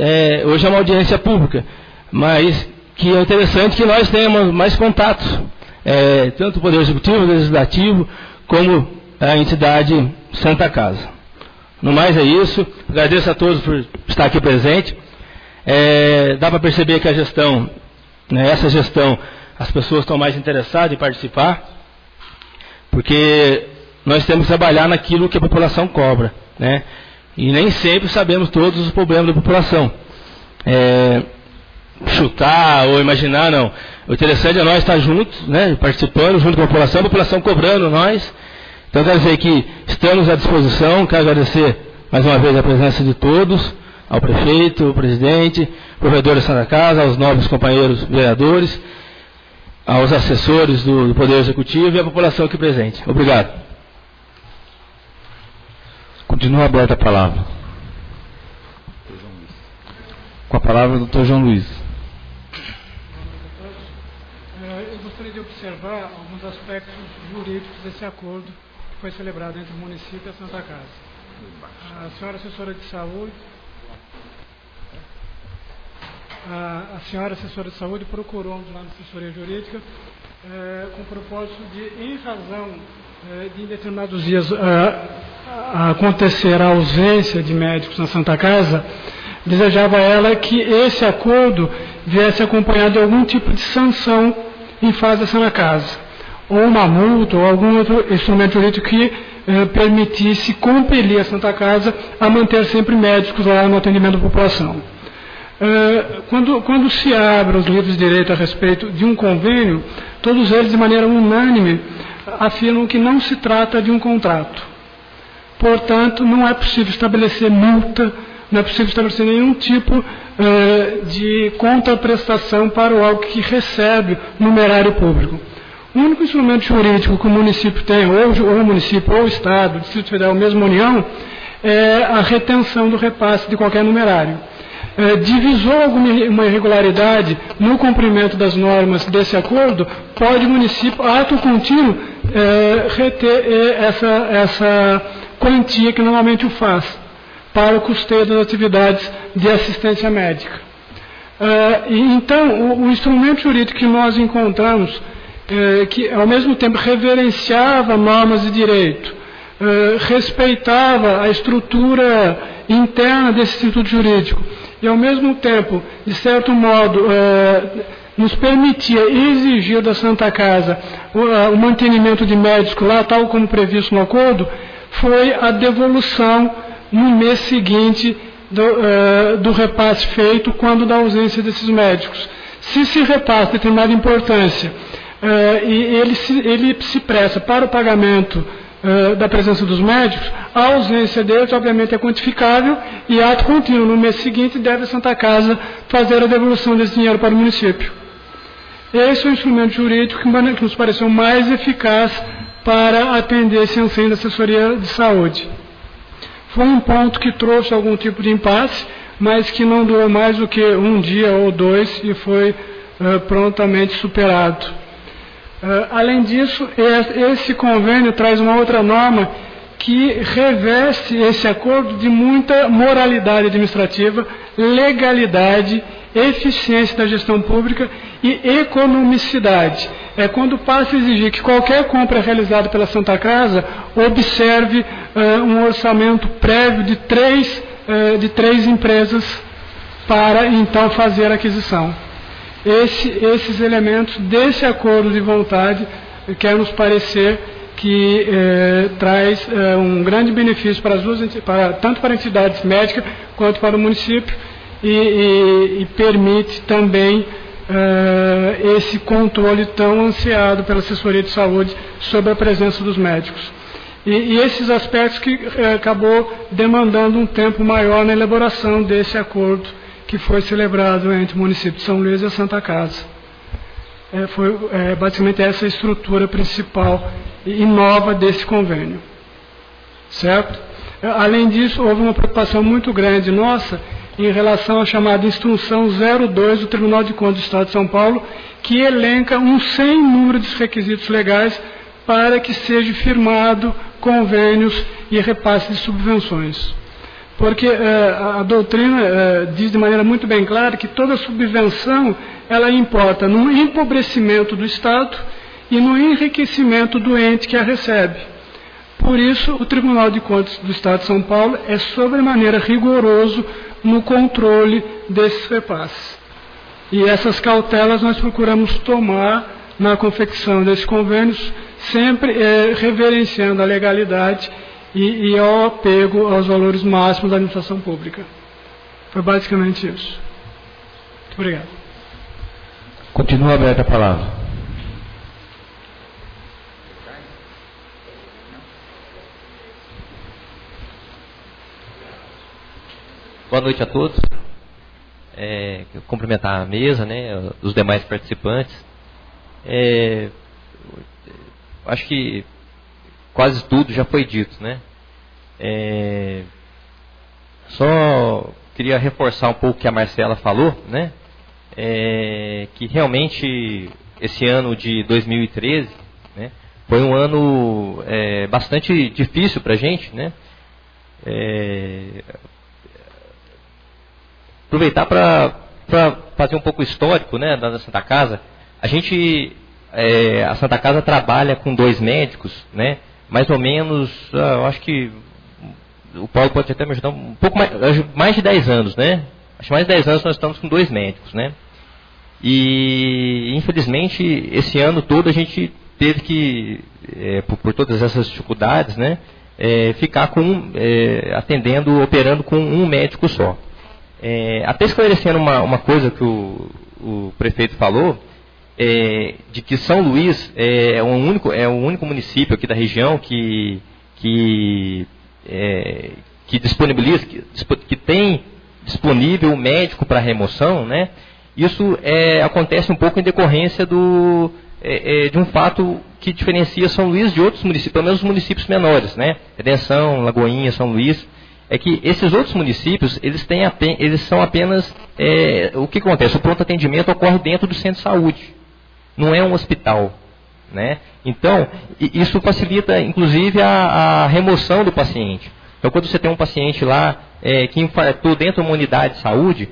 hoje é uma audiência pública, mas que é interessante que nós tenhamos mais contatos, tanto o Poder Executivo, o Legislativo, como a entidade Santa Casa. No mais é isso, agradeço a todos por estar aqui presente. Dá para perceber que a gestão, né, essa gestão, as pessoas estão mais interessadas em participar, porque nós temos que trabalhar naquilo que a população cobra, né? E nem sempre sabemos todos os problemas da população. Chutar ou imaginar, não. O interessante é nós estar juntos, né, participando junto com a população cobrando nós. Então, quero dizer que estamos à disposição. Quero agradecer mais uma vez a presença de todos, ao prefeito, ao presidente, ao provedor da Santa Casa, aos nobres companheiros vereadores, aos assessores do Poder Executivo e à população aqui presente. Obrigado.
Continua aberta a palavra. Com a palavra, o Dr. João Luiz.
Eu gostaria de observar alguns aspectos jurídicos desse acordo que foi celebrado entre o município e a Santa Casa. A senhora assessora de saúde, a senhora assessora de saúde procurou-nos lá na assessoria jurídica com o propósito de, em razão de em determinados dias acontecer a ausência de médicos na Santa Casa, desejava ela que esse acordo viesse acompanhado de algum tipo de sanção em face da Santa Casa, ou uma multa, ou algum outro instrumento jurídico que permitisse compelir a Santa Casa a manter sempre médicos lá no atendimento da população. Quando se abre os livros de direito a respeito de um convênio, todos eles, de maneira unânime, afirmam que não se trata de um contrato. Portanto, não é possível estabelecer multa, não é possível estabelecer nenhum tipo de contraprestação para o órgão que recebe numerário público. O único instrumento jurídico que o município tem, ou o município, ou o Estado, o Distrito Federal, ou mesmo a União, é a retenção do repasse de qualquer numerário. Divisou alguma irregularidade no cumprimento das normas desse acordo, pode o município, ato contínuo, reter essa quantia que normalmente o faz para o custeio das atividades de assistência médica. Então, o instrumento jurídico que nós encontramos, que ao mesmo tempo reverenciava normas de direito, respeitava a estrutura interna desse instituto jurídico e ao mesmo tempo, de certo modo, nos permitia exigir da Santa Casa o mantenimento de médicos lá, tal como previsto no acordo, foi a devolução no mês seguinte do repasse feito quando da ausência desses médicos. Se se repassa determinada importância e ele se presta para o pagamento da presença dos médicos, a ausência deles obviamente é quantificável e ato contínuo no mês seguinte deve a Santa Casa fazer a devolução desse dinheiro para o município. Esse é o instrumento jurídico que nos pareceu mais eficaz para atender esse anseio da assessoria de saúde. Foi um ponto que trouxe algum tipo de impasse, mas que não durou mais do que um dia ou dois e foi prontamente superado. Além disso, esse convênio traz uma outra norma que reveste esse acordo de muita moralidade administrativa, legalidade, eficiência da gestão pública e economicidade. É quando passa a exigir que qualquer compra realizada pela Santa Casa observe um orçamento prévio de três empresas para então fazer a aquisição. Esses elementos desse acordo de vontade quer nos parecer que traz um grande benefício tanto para a entidade médica quanto para o município e permite também esse controle tão ansiado pela assessoria de saúde sobre a presença dos médicos. E esses aspectos que acabou demandando um tempo maior na elaboração desse acordo que foi celebrado entre o município de São Luís e a Santa Casa. Foi basicamente essa a estrutura principal e nova desse convênio. Certo? Além disso, houve uma preocupação muito grande nossa em relação à chamada Instrução 02 do Tribunal de Contas do Estado de São Paulo, que elenca um sem número de requisitos legais para que seja firmado convênios e repasse de subvenções. Porque a doutrina diz de maneira muito bem clara que toda subvenção ela importa no empobrecimento do Estado e no enriquecimento do ente que a recebe. Por isso, o Tribunal de Contas do Estado de São Paulo é sobremaneira rigoroso no controle desses repasses. E essas cautelas nós procuramos tomar na confecção desses convênios, sempre reverenciando a legalidade e ao apego aos valores máximos da administração pública. Foi basicamente isso. Muito obrigado.
Continua aberta a palavra.
Boa noite a todos. Cumprimentar a mesa, né, os demais participantes. Acho que quase tudo já foi dito, né? Só queria reforçar um pouco o que a Marcela falou, né? Que realmente esse ano de 2013, né, foi um ano bastante difícil para a gente, né? Aproveitar para fazer um pouco histórico, né, da Santa Casa. A Santa Casa trabalha com 2 médicos, né? Mais ou menos, eu acho que o Paulo pode até me ajudar um pouco mais de 10 anos, né? Acho que mais de 10 anos nós estamos com 2 médicos, né? E infelizmente esse ano todo a gente teve que, por todas essas dificuldades, né, ficar atendendo, operando com um médico só. Até esclarecendo uma coisa que o prefeito falou, de que São Luís é o único município aqui da região que disponibiliza, que tem disponível médico para remoção, né? Isso acontece um pouco em decorrência de um fato que diferencia São Luís de outros municípios, pelo menos os municípios menores, né? Redenção, Lagoinha, São Luís. É que esses outros municípios, eles são apenas... o que acontece? O pronto atendimento ocorre dentro do centro de saúde. Não é um hospital, né? Então, isso facilita, inclusive, a remoção do paciente. Então, quando você tem um paciente lá que infartou dentro de uma unidade de saúde,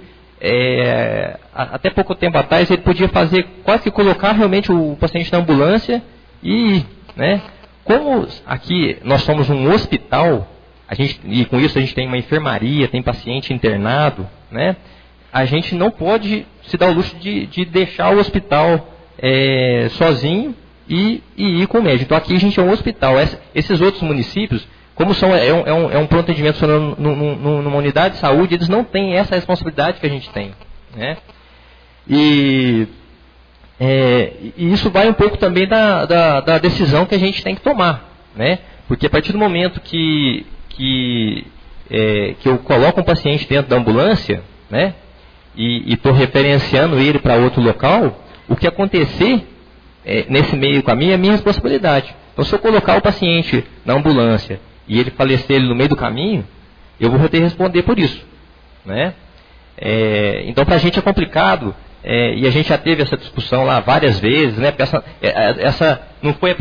até pouco tempo atrás, ele podia quase que colocar realmente o paciente na ambulância e ir, né? Como aqui nós somos um hospital... e com isso a gente tem uma enfermaria, tem paciente internado, né? A gente não pode se dar o luxo de deixar o hospital sozinho e ir com o médico. Então aqui a gente é um hospital. Esses outros municípios, como é um pronto atendimento numa unidade de saúde, eles não têm essa responsabilidade que a gente tem, né? E isso vai um pouco também da decisão que a gente tem que tomar, né? Porque a partir do momento que eu coloco um paciente dentro da ambulância, né, e estou referenciando ele para outro local, o que acontecer nesse meio caminho é minha responsabilidade. Então, se eu colocar o paciente na ambulância e ele falecer no meio do caminho, eu vou ter que responder por isso, né? Então, para a gente é complicado, e a gente já teve essa discussão lá várias vezes, né? Porque essa não foi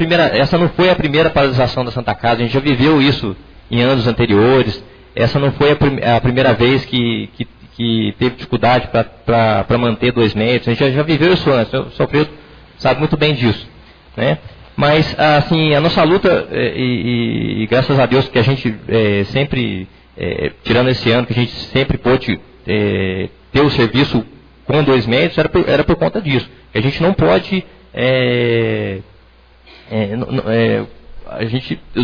a primeira paralisação da Santa Casa, a gente já viveu isso em anos anteriores. Essa não foi a primeira vez que teve dificuldade para manter 2 médicos. A gente já viveu isso antes. O Sofredo sabe muito bem disso, né? Mas assim, a nossa luta, e graças a Deus que a gente sempre, tirando esse ano, que a gente sempre pôde ter o serviço com 2 médicos, era por conta disso. A gente não pode...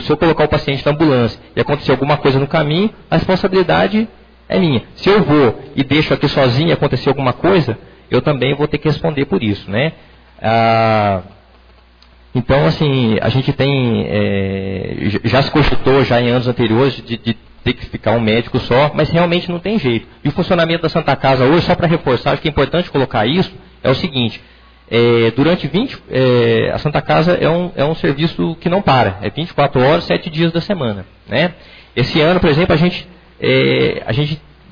se eu colocar o paciente na ambulância e acontecer alguma coisa no caminho, a responsabilidade é minha. Se eu vou e deixo aqui sozinho e acontecer alguma coisa, eu também vou ter que responder por isso, né? Então, assim, a gente tem, já se cogitou já em anos anteriores de ter que ficar um médico só, mas realmente não tem jeito. E o funcionamento da Santa Casa hoje, só para reforçar, acho que é importante colocar isso, é o seguinte: durante a Santa Casa é um serviço que não para, é 24 horas, 7 dias da semana, né? Esse ano, por exemplo, a gente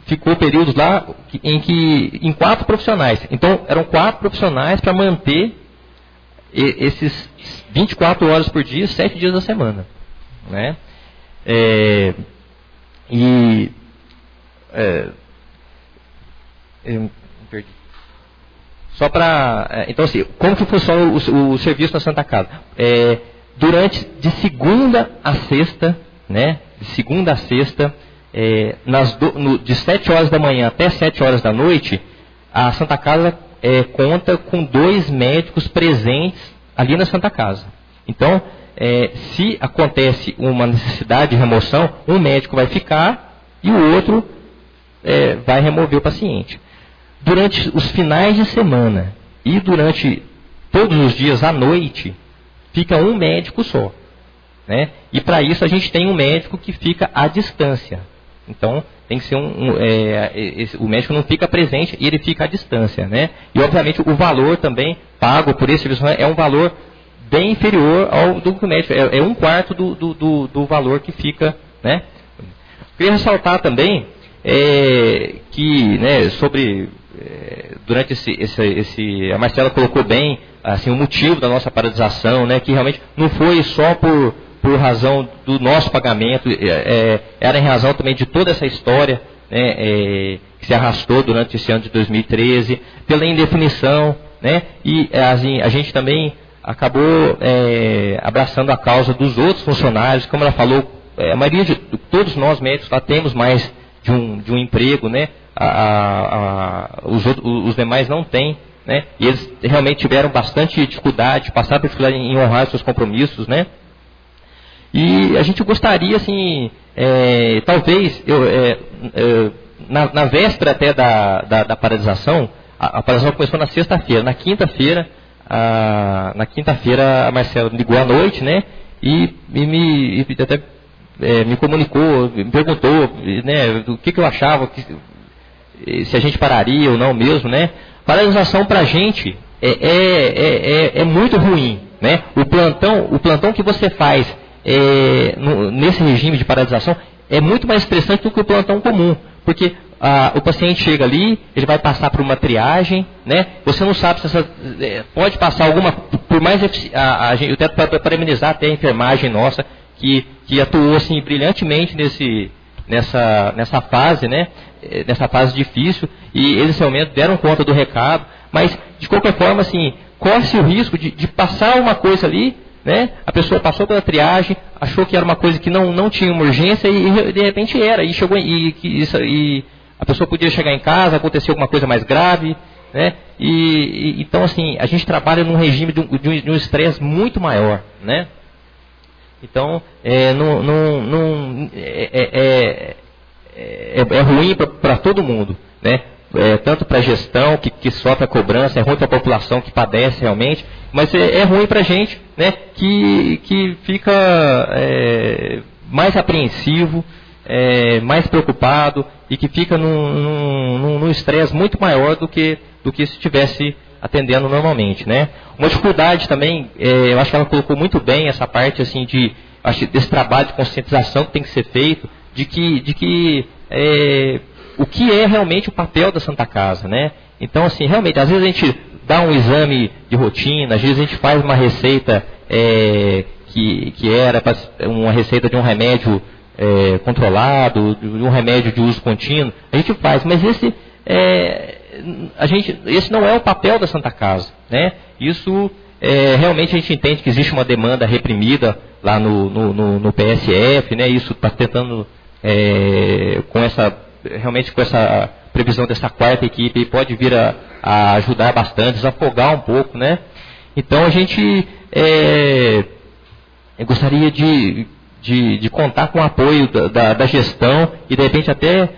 ficou períodos lá em 4 profissionais. Então, eram 4 profissionais para manter esses 24 horas por dia, 7 dias da semana, né? Perdi. Só para... então, assim, como que funciona o serviço na Santa Casa? De segunda a sexta, né? De segunda a sexta, de 7 horas da manhã até 7 horas da noite, a Santa Casa conta com 2 médicos presentes ali na Santa Casa. Então, se acontece uma necessidade de remoção, um médico vai ficar e o outro vai remover o paciente. Durante os finais de semana e durante todos os dias à noite, fica um médico só, né? E para isso a gente tem um médico que fica à distância. Então, tem que ser o médico não fica presente e ele fica à distância, né? E obviamente o valor também pago por esse serviço é um valor bem inferior ao do médico. É 1/4 do valor que fica, né? Queria ressaltar também que, né, durante a Marcela colocou bem assim, o motivo da nossa paralisação, né, que realmente não foi só por razão do nosso pagamento, era em razão também de toda essa história, né, que se arrastou durante esse ano de 2013, pela indefinição, né, e assim, a gente também acabou abraçando a causa dos outros funcionários, como ela falou, a maioria de todos nós médicos lá temos mais de um emprego, né? Os demais não têm, né? E eles realmente tiveram bastante dificuldade, passaram por dificuldade em honrar seus compromissos, né? E a gente gostaria, assim, talvez, na véspera até da paralisação, a paralisação começou na sexta-feira. Na quinta-feira, a Marcela me ligou à noite, né? E até me comunicou, me perguntou, né, o que eu achava, se a gente pararia ou não mesmo, né? Paralisação para a gente é muito ruim, né? O plantão que você faz nesse regime de paralisação é muito mais estressante do que o plantão comum, porque o paciente chega ali, ele vai passar por uma triagem, né? Você não sabe se pode passar alguma, por mais eu quero parabenizar até a enfermagem nossa que atuou assim brilhantemente nessa fase, né? Nessa fase difícil, e eles realmente deram conta do recado, mas de qualquer forma, assim, corre-se o risco de passar uma coisa ali, né? A pessoa passou pela triagem, achou que era uma coisa que não tinha uma urgência e de repente era, e chegou e a pessoa podia chegar em casa, acontecer alguma coisa mais grave, né? Então, assim, a gente trabalha num regime de um estresse muito maior, né? Então, é ruim para todo mundo, né? Tanto para a gestão que sofre a cobrança, é ruim para a população que padece realmente, mas é ruim para a gente, né? Que fica mais apreensivo, mais preocupado e que fica num estresse muito maior do que se estivesse atendendo normalmente, né? Uma dificuldade também, eu acho que ela colocou muito bem essa parte assim desse trabalho de conscientização que tem que ser feito, de que o que é realmente o papel da Santa Casa, né? Então, assim, realmente, às vezes a gente dá um exame de rotina, às vezes a gente faz uma receita que era uma receita de um remédio controlado, de um remédio de uso contínuo, a gente faz, mas esse não é o papel da Santa Casa, né? Isso realmente a gente entende que existe uma demanda reprimida lá no PSF, né? Isso está tentando realmente com essa previsão dessa quarta equipe pode vir a ajudar bastante, desafogar um pouco, né? Então a gente gostaria de contar com o apoio da gestão e de repente até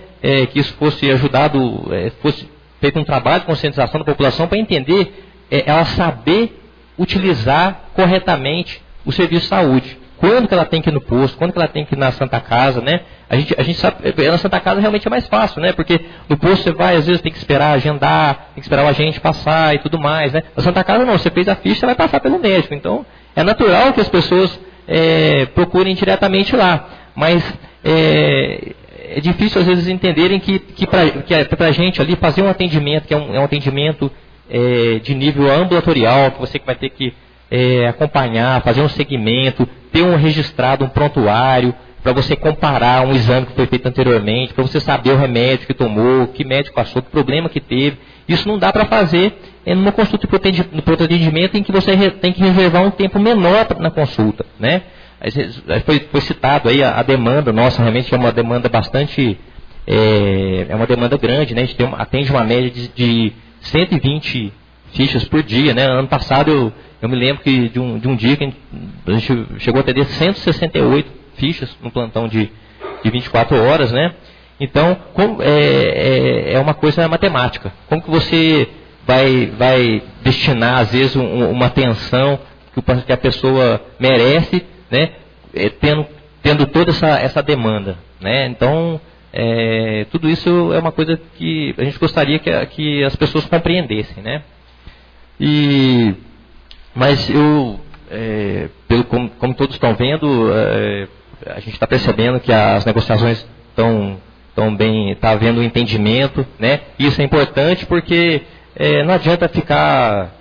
que isso fosse ajudado, fosse feito um trabalho de conscientização da população para entender, ela saber utilizar corretamente o serviço de saúde, quando que ela tem que ir no posto, quando que ela tem que ir na Santa Casa, né? A gente sabe, na Santa Casa realmente é mais fácil, né? Porque no posto você vai, às vezes tem que esperar agendar, tem que esperar o agente passar e tudo mais, né? Na Santa Casa não, você fez a ficha, você vai passar pelo médico. Então, é natural que as pessoas procurem diretamente lá. Mas é difícil às vezes entenderem que para a gente ali fazer um atendimento, que é um atendimento de nível ambulatorial, que você vai ter que acompanhar, fazer um segmento, ter um registrado, um prontuário, para você comparar um exame que foi feito anteriormente, para você saber o remédio que tomou, que médico passou, que problema que teve. Isso não dá para fazer numa consulta de pronto atendimento em que você tem que reservar um tempo menor na consulta, né? Foi citado aí a demanda nossa, realmente é uma demanda bastante, é uma demanda grande, né? A gente atende uma média de 120 fichas por dia, né? Ano passado eu me lembro que de um dia que a gente chegou a atender 168 fichas no plantão de 24 horas, né? Então, é uma coisa matemática. Como que você vai destinar, às vezes, uma atenção que a pessoa merece, né? Tendo toda essa demanda, né? Então, tudo isso é uma coisa que a gente gostaria que as pessoas compreendessem, né? Mas como todos estão vendo, a gente está percebendo que as negociações estão bem, está havendo um entendimento, né? Isso é importante porque não adianta ficar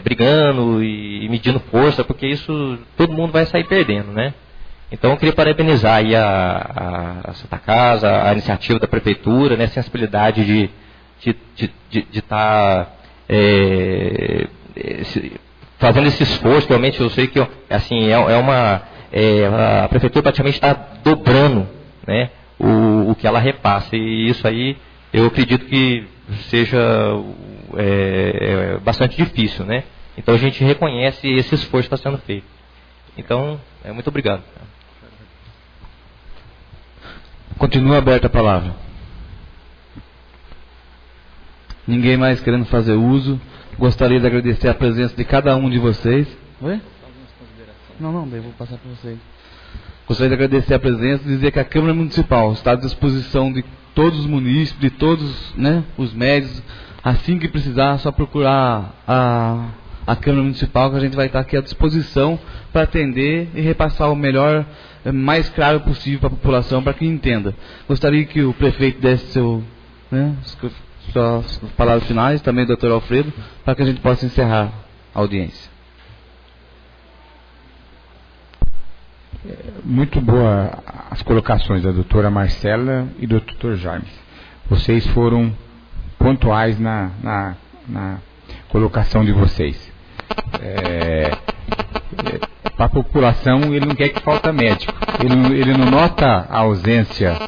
brigando e medindo força, porque isso todo mundo vai sair perdendo, né? Então eu queria parabenizar aí a Santa Casa, a iniciativa da Prefeitura, né? A sensibilidade de estar fazendo esse esforço. Realmente eu sei que assim, a Prefeitura praticamente está dobrando, né, o que ela repassa, e isso aí eu acredito que seja bastante difícil, né? Então a gente reconhece esse esforço que está sendo feito. Então, muito obrigado.
Continua aberta a palavra. Ninguém mais querendo fazer uso. Gostaria de agradecer a presença de cada um de vocês. Oi? Não, daí eu vou passar para vocês. Gostaria de agradecer a presença e dizer que a Câmara Municipal está à disposição de todos os munícipes, de todos, né, os médios. Assim que precisar, é só procurar a Câmara Municipal, que a gente vai estar aqui à disposição para atender e repassar o melhor, mais claro possível para a população, para que entenda. Gostaria que o prefeito desse suas palavras finais, também o doutor Alfredo, para que a gente possa encerrar a audiência.
Muito boa as colocações da doutora Marcela e do doutor Jaime. Vocês foram pontuais na colocação de vocês. Para a população, ele não quer que falta médico. Ele não nota a ausência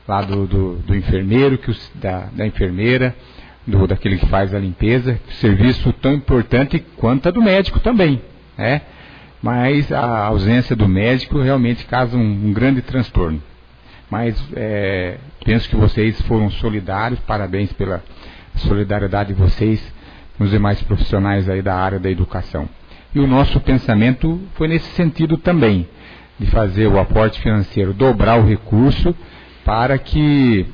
lá do enfermeiro, da enfermeira, daquele que faz a limpeza, serviço tão importante quanto a do médico também, né? Mas a ausência do médico realmente causa um grande transtorno. Mas penso que vocês foram solidários, parabéns pela solidariedade de vocês com os demais profissionais aí da área da educação. E o nosso pensamento foi nesse sentido também, de fazer o aporte financeiro, dobrar o recurso, para que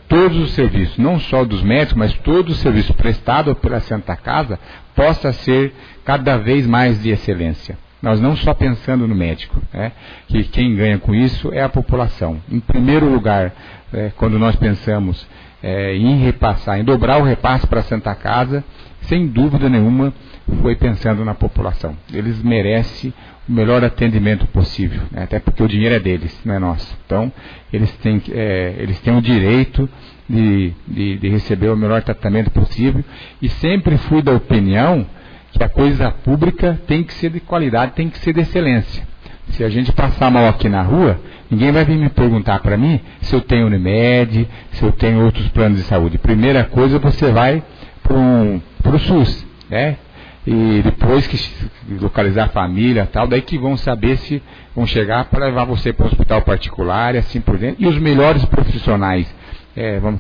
todos os serviços, não só dos médicos, mas todo o serviço prestado pela Santa Casa, possa ser cada vez mais de excelência. Nós não só pensando no médico, que quem ganha com isso é a população. Em primeiro lugar, quando nós pensamos em dobrar o repasse para a Santa Casa, sem dúvida nenhuma, foi pensando na população. Eles merecem o melhor atendimento possível, né? Até porque o dinheiro é deles, não é nosso. Então, eles têm o direito de receber o melhor tratamento possível, e sempre fui da opinião que a coisa pública tem que ser de qualidade, tem que ser de excelência. Se a gente passar mal aqui na rua, ninguém vai vir me perguntar para mim se eu tenho Unimed, se eu tenho outros planos de saúde. Primeira coisa, você vai para o SUS, né? E depois que localizar a família tal, daí que vão saber se vão chegar para levar você para o hospital particular e assim por diante. E os melhores profissionais,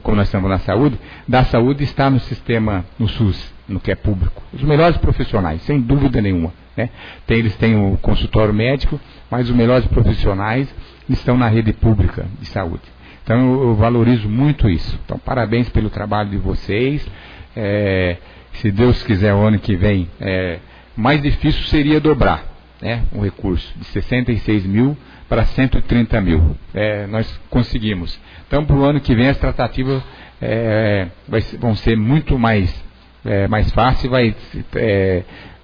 como nós estamos na saúde, da saúde está no sistema, no SUS, no que é público. Os melhores profissionais, sem dúvida nenhuma. né? Eles têm o consultório médico, mas os melhores profissionais estão na rede pública de saúde. Então eu valorizo muito isso. Então parabéns pelo trabalho de vocês. Se Deus quiser, o ano que vem, mais difícil seria dobrar, né, o recurso de 66 mil para 130 mil. Nós conseguimos. Então para o ano que vem as tratativas vão ser muito mais fácil, vai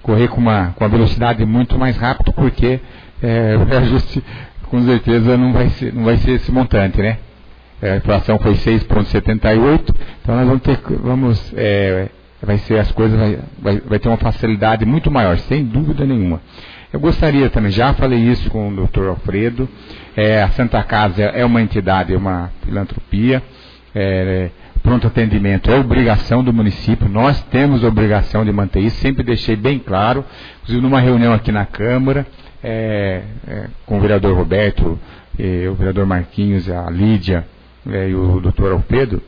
correr com uma velocidade muito mais rápida, porque o ajuste com certeza não vai ser esse montante, né? A inflação foi 6,78, então nós vai ser as coisas, vai ter uma facilidade muito maior, sem dúvida nenhuma. Eu gostaria também, já falei isso com o Dr. Alfredo, a Santa Casa é uma entidade, é uma filantropia, pronto atendimento é obrigação do município, nós temos a obrigação de manter isso, sempre deixei bem claro, inclusive numa reunião aqui na Câmara, com o vereador Roberto, o vereador Marquinhos, a Lídia e o Dr. Alfredo,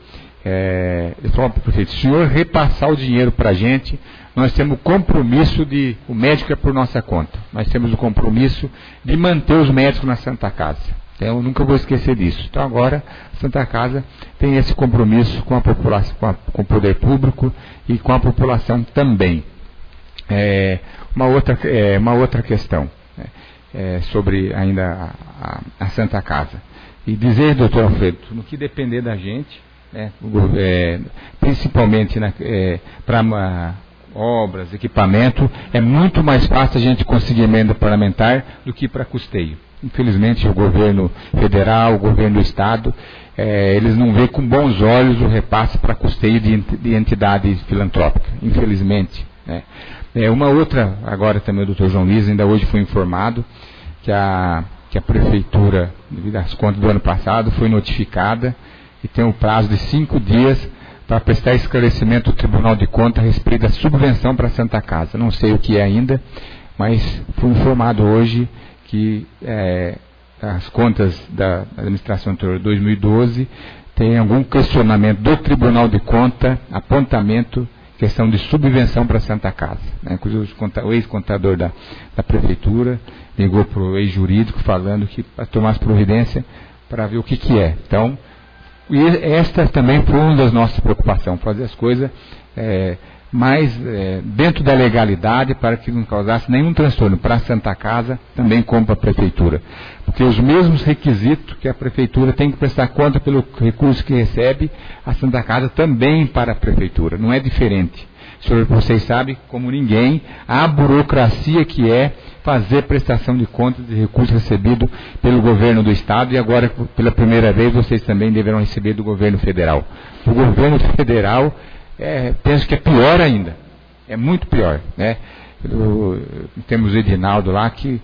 eles falaram para o prefeito, se o senhor repassar o dinheiro para a gente, nós temos o compromisso o médico é por nossa conta, nós temos o compromisso de manter os médicos na Santa Casa. Então, eu nunca vou esquecer disso. Então agora a Santa Casa tem esse compromisso com a população, com o poder público e com a população também. Uma outra questão sobre ainda a Santa Casa. E dizer, doutor Alfredo, no que depender da gente, principalmente para obras, equipamento, é muito mais fácil a gente conseguir emenda parlamentar do que para custeio. Infelizmente o governo federal, o governo do estado, eles não veem com bons olhos o repasse para custeio de entidade filantrópica, infelizmente. Uma outra, agora também o Dr. João Luiz, ainda hoje foi informado que a prefeitura, devido às contas do ano passado, foi notificada e tem um prazo de 5 dias para prestar esclarecimento ao Tribunal de Contas a respeito da subvenção para a Santa Casa. Não sei o que é ainda, mas fui informado hoje que as contas da administração anterior 2012 tem algum questionamento do Tribunal de Contas, apontamento, questão de subvenção para a Santa Casa. Inclusive o ex-contador da prefeitura ligou para o ex-jurídico falando que para tomar as providências para ver o que é. Então, esta também foi uma das nossas preocupações, fazer as coisas mais dentro da legalidade para que não causasse nenhum transtorno para a Santa Casa, também como para a prefeitura. Porque os mesmos requisitos que a prefeitura tem que prestar conta pelo recurso que recebe, a Santa Casa também para a prefeitura, não é diferente. Vocês sabem, como ninguém, a burocracia que é fazer prestação de contas de recursos recebidos pelo governo do estado e agora, pela primeira vez, vocês também deverão receber do governo federal. O governo federal, penso que é pior ainda, é muito pior, né? Temos o Edinaldo lá que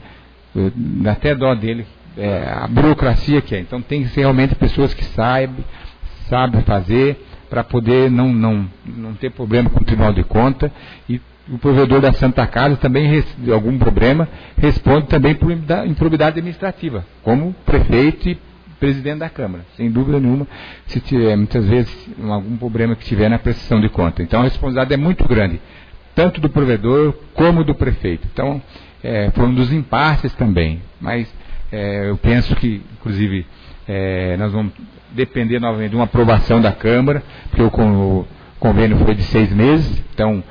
dá até dó dele, a burocracia que é. Então tem que ser realmente pessoas que sabem fazer para poder não ter problema com o Tribunal de Contas, e o provedor da Santa Casa também, algum problema, responde também por improbidade administrativa, como prefeito e presidente da Câmara, sem dúvida nenhuma, se tiver, muitas vezes, algum problema que tiver na prestação de conta. Então a responsabilidade é muito grande, tanto do provedor como do prefeito. Então, foi um dos impasses também, mas eu penso que, inclusive, nós vamos depender novamente de uma aprovação da Câmara, porque o convênio foi de 6 meses, então,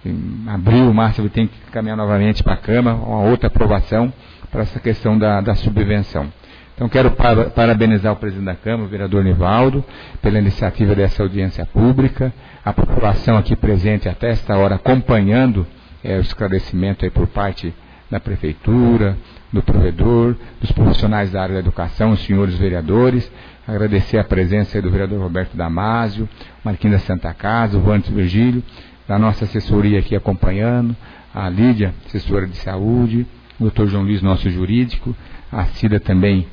em abril, março, tem que caminhar novamente para a Câmara, uma outra aprovação para essa questão da subvenção. Então, quero parabenizar o presidente da Câmara, o vereador Nivaldo, pela iniciativa dessa audiência pública, a população aqui presente até esta hora acompanhando o esclarecimento aí por parte da Prefeitura, do provedor, dos profissionais da área da educação, os senhores vereadores, agradecer a presença aí do vereador Roberto Damasio, Marquinhos da Santa Casa, o Vantes Virgílio, da nossa assessoria aqui acompanhando, a Lídia, assessora de saúde, o Dr. João Luiz, nosso jurídico, a Cida também,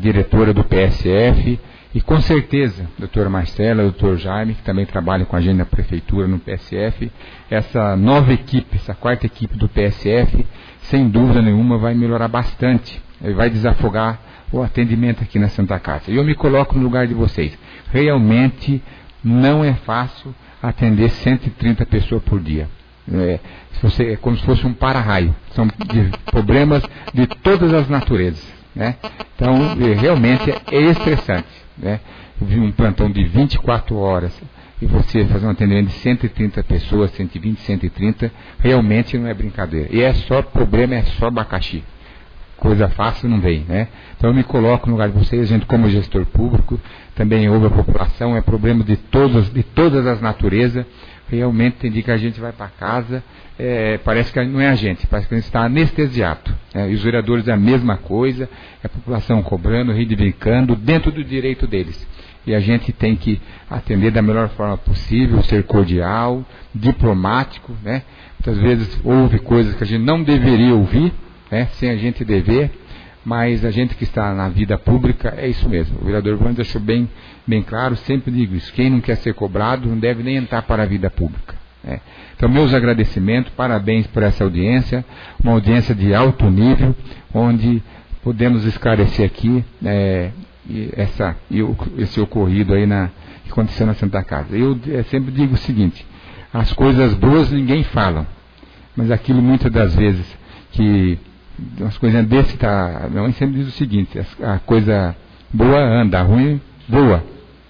diretora do PSF, e com certeza, doutora Marcela, doutor Jaime, que também trabalham com a gente na Prefeitura, no PSF, essa nova equipe, essa quarta equipe do PSF, sem dúvida nenhuma, vai melhorar bastante, vai desafogar o atendimento aqui na Santa Casa. E eu me coloco no lugar de vocês. Realmente não é fácil atender 130 pessoas por dia. É como se fosse um para-raio. São problemas de todas as naturezas, né? Então, realmente é estressante, né? Um plantão de 24 horas e você fazer um atendimento de 130 pessoas, 120, 130, realmente não é brincadeira. E é só problema, é só abacaxi. Coisa fácil não vem, né? Então eu me coloco no lugar de vocês, a gente como gestor público, também ouve a população, é problema de todas as naturezas. Realmente tem dia que a gente vai para casa, parece que não é a gente, parece que a gente está anestesiado. E os vereadores a mesma coisa, a população cobrando, reivindicando, dentro do direito deles. E a gente tem que atender da melhor forma possível, ser cordial, diplomático, né? Muitas vezes houve coisas que a gente não deveria ouvir, né? Sem a gente dever, mas a gente que está na vida pública é isso mesmo. O vereador Wander deixou bem claro, sempre digo isso, quem não quer ser cobrado não deve nem entrar para a vida pública, né? Então meus agradecimentos, parabéns por essa audiência, uma audiência de alto nível, onde podemos esclarecer aqui esse ocorrido aí que aconteceu na Santa Casa. Eu sempre digo o seguinte, as coisas boas ninguém fala, mas aquilo muitas das vezes que umas coisinhas desse minha mãe sempre diz o seguinte, a coisa boa anda, a ruim voa,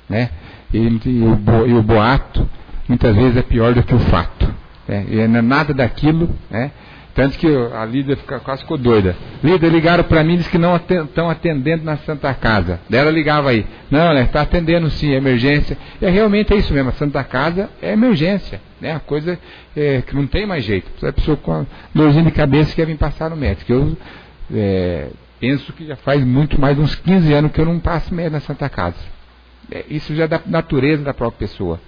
né? E o boato muitas vezes é pior do que o fato, né? E não é nada daquilo, né? Tanto que a líder quase ficou doida. Líder, ligaram para mim e disse que não estão atendendo na Santa Casa. Daí ela ligava aí. Não, ela está atendendo sim, é emergência. E realmente é isso mesmo, a Santa Casa é emergência, né? A coisa que não tem mais jeito. A pessoa com dorzinha de cabeça quer vir passar no médico. Eu penso que já faz muito mais de uns 15 anos que eu não passo médico na Santa Casa. Isso já é da natureza da própria pessoa.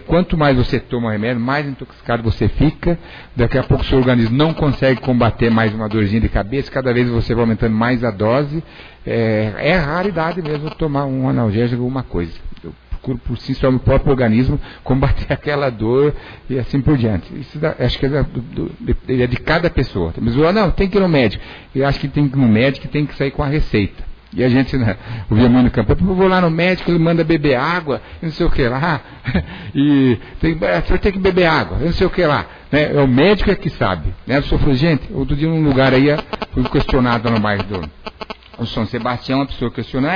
Quanto mais você toma remédio, mais intoxicado você fica, daqui a pouco o seu organismo não consegue combater mais uma dorzinha de cabeça, cada vez você vai aumentando mais a dose, é raridade mesmo tomar um analgésico ou alguma coisa. Eu procuro por si só no próprio organismo combater aquela dor e assim por diante. Isso acho que é de cada pessoa. Mas não, tem que ir no médico. Eu acho que tem que ir no médico e tem que sair com a receita. E a gente ouvia muito no campo, eu vou lá no médico, ele manda beber água, não sei o que lá, e o senhor tem que beber água, não sei o que lá, né? É o médico que sabe, né? A pessoa falou, gente, outro dia num lugar aí, fui questionado no bairro do São Sebastião, a pessoa questionou,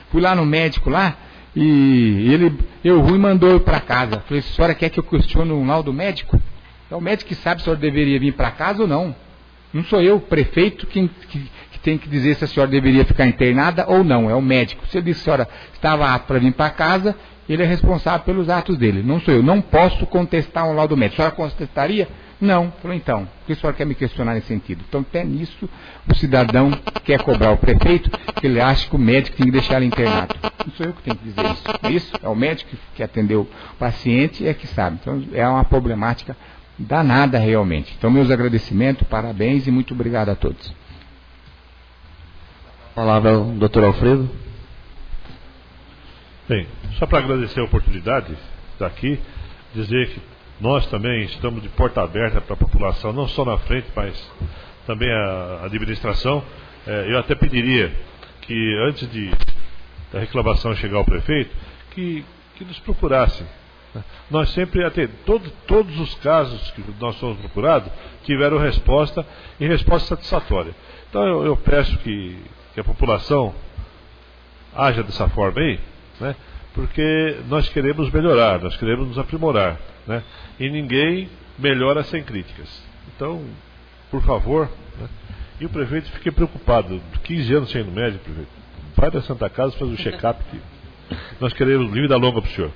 fui lá no médico lá, e eu ruim mandou eu para casa. Falei, a senhora quer que eu questione um laudo médico? É o médico que sabe se a senhora deveria vir para casa ou não. Não sou eu, o prefeito que tem que dizer se a senhora deveria ficar internada ou não, é o médico. Se ele disse que a senhora estava apta para vir para casa, ele é responsável pelos atos dele, não sou eu. Não posso contestar um laudo médico. A senhora contestaria? Não. Falei, então, por que a senhora quer me questionar nesse sentido? Então, até nisso, o cidadão quer cobrar o prefeito, que ele acha que o médico tem que deixar ele internado. Não sou eu que tenho que dizer isso. Isso é o médico que atendeu o paciente, é que sabe. Então, é uma problemática danada realmente. Então, meus agradecimentos, parabéns e muito obrigado a todos.
A palavra ao Dr. Alfredo.
Bem, só para agradecer a oportunidade de estar aqui, dizer que nós também estamos de porta aberta para a população, não só na frente, mas também a administração. Eu até pediria que antes da reclamação chegar ao prefeito, que nos procurassem. Nós sempre todos os casos que nós somos procurados tiveram resposta e resposta satisfatória. Então eu peço que a população haja dessa forma aí, né? Porque nós queremos melhorar, nós queremos nos aprimorar, né? E ninguém melhora sem críticas. Então, por favor, né? E o prefeito fique preocupado, 15 anos sem ir no médico, prefeito. Vai da Santa Casa, faz um check-up. Nós queremos vida longa para o senhor.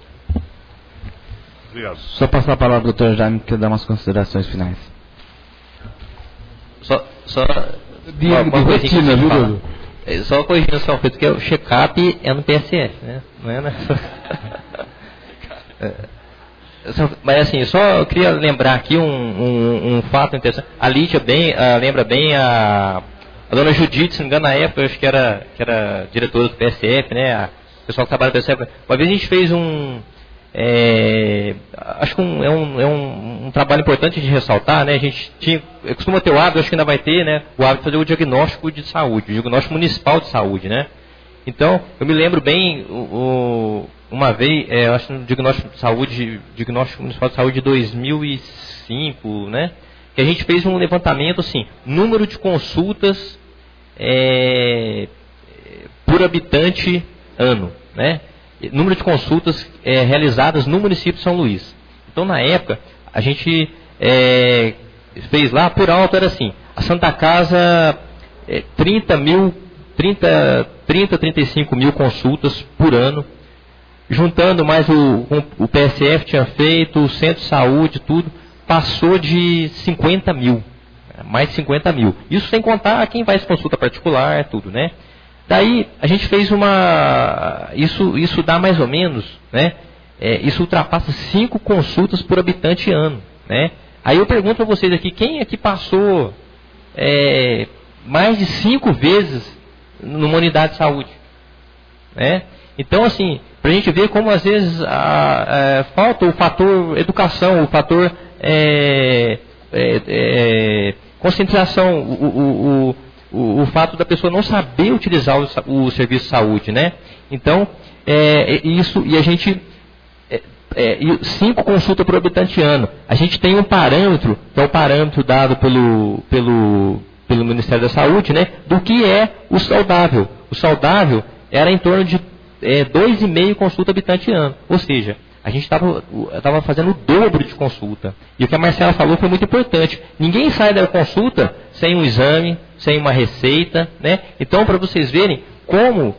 Obrigado.
Só passar a palavra ao Dr. Jaime, que quer dar umas considerações finais.
Só uma coisinha, viu, só corrigindo o senhor Alfredo, que o check-up é no PSF, né? Não é mas assim, eu só queria lembrar aqui um fato interessante. A Lídia lembra bem a dona Judite, se não me engano, na época, eu acho que era diretora do PSF, né? O pessoal que trabalha no PSF. Uma vez a gente fez acho que é um trabalho importante de ressaltar, né? A gente costuma ter o hábito, acho que ainda vai ter, né? O hábito de fazer o diagnóstico de saúde, o diagnóstico municipal de saúde, né? Então, eu me lembro bem, uma vez, eu acho no Diagnóstico Municipal de Saúde de 2005, né? Que a gente fez um levantamento, assim, número de consultas por habitante ano, né? Número de consultas realizadas no município de São Luís. Então, na época, a gente fez lá, por alto, era assim, a Santa Casa, 35 mil consultas por ano, juntando mais o PSF tinha feito, o Centro de Saúde, tudo, passou de 50 mil, mais de 50 mil. Isso sem contar quem faz consulta particular, tudo, né? Daí, a gente fez isso dá mais ou menos, né? Isso ultrapassa 5 consultas por habitante ano, né? Aí eu pergunto para vocês aqui, quem aqui passou mais de 5 vezes numa unidade de saúde? Né? Então, assim, para a gente ver como às vezes falta o fator educação, o fator concentração, o fato da pessoa não saber utilizar o serviço de saúde, né? Então, isso, e a gente 5 consultas por habitante ano. A gente tem um parâmetro, que é o parâmetro dado pelo Ministério da Saúde, né, do que é o saudável. O saudável era em torno de 2,5 consulta habitante ano. Ou seja, a gente estava fazendo o dobro de consulta. E o que a Marcela falou foi muito importante. Ninguém sai da consulta sem um exame, sem uma receita, né? Então, para vocês verem como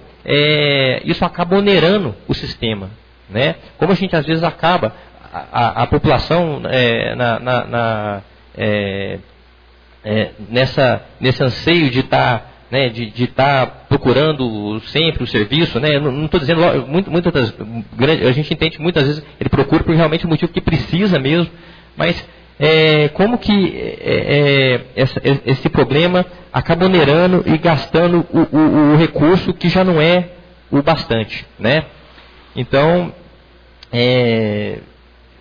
isso acaba onerando o sistema, né? Como a gente às vezes acaba, a população nesse anseio de estar procurando sempre o serviço, né? Não estou dizendo, a gente entende que muitas vezes ele procura por realmente o motivo que precisa mesmo, mas como que esse problema acaba onerando e gastando o recurso que já não é o bastante, né? Então,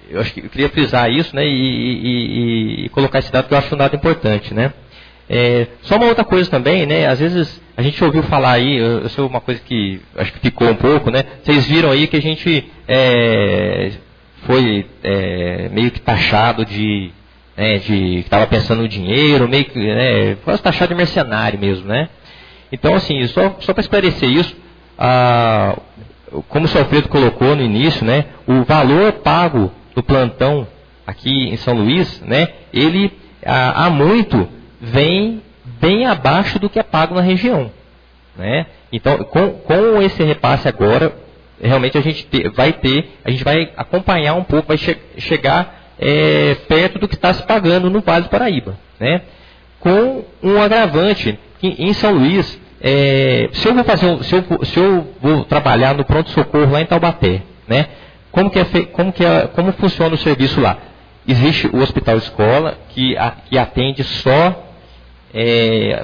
eu acho que eu queria frisar isso, né, e colocar esse dado que eu acho um dado importante, né? Só uma outra coisa também, né? Às vezes a gente ouviu falar aí, eu sou uma coisa que acho que ficou um pouco, né? Vocês viram aí que a gente foi meio que taxado de que estava pensando no dinheiro, meio que quase taxado de mercenário mesmo, né? Então, assim, só para esclarecer isso, como o senhor Alfredo colocou no início, né? O valor pago do plantão aqui em São Luís, né? Ele há muito vem bem abaixo do que é pago na região, né? Então, com esse repasse agora, realmente a gente vai acompanhar um pouco, vai chegar perto do que está se pagando no Vale do Paraíba, né? Com um agravante que em São Luís, se eu vou trabalhar no pronto-socorro lá em Taubaté, né? Como funciona o serviço lá? Existe o hospital escola que atende só,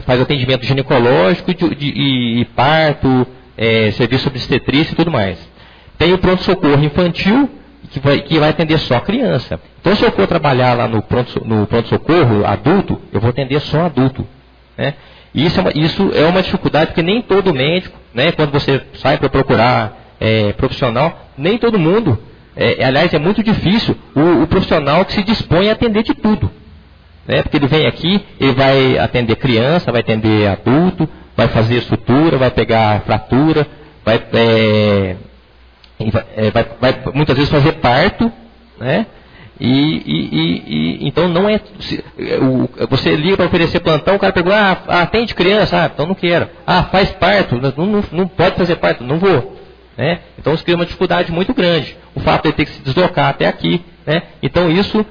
faz atendimento ginecológico e parto, serviço obstetrícia e tudo mais. Tem o pronto-socorro infantil que vai atender só a criança. Então, se eu for trabalhar lá no pronto-socorro adulto, eu vou atender só adulto, né? E isso é uma dificuldade, porque nem todo médico, né, quando você sai para procurar profissional, nem todo mundo, aliás, é muito difícil o profissional que se dispõe a atender de tudo, né? Porque ele vem aqui, ele vai atender criança, vai atender adulto, vai fazer sutura, vai pegar fratura, vai muitas vezes fazer parto, né? Então não é. Você liga para oferecer plantão, o cara pergunta, atende criança, então não quero. Faz parto, não pode fazer parto, não vou. Né? Então isso cria uma dificuldade muito grande. O fato de ele ter que se deslocar até aqui, né? Então isso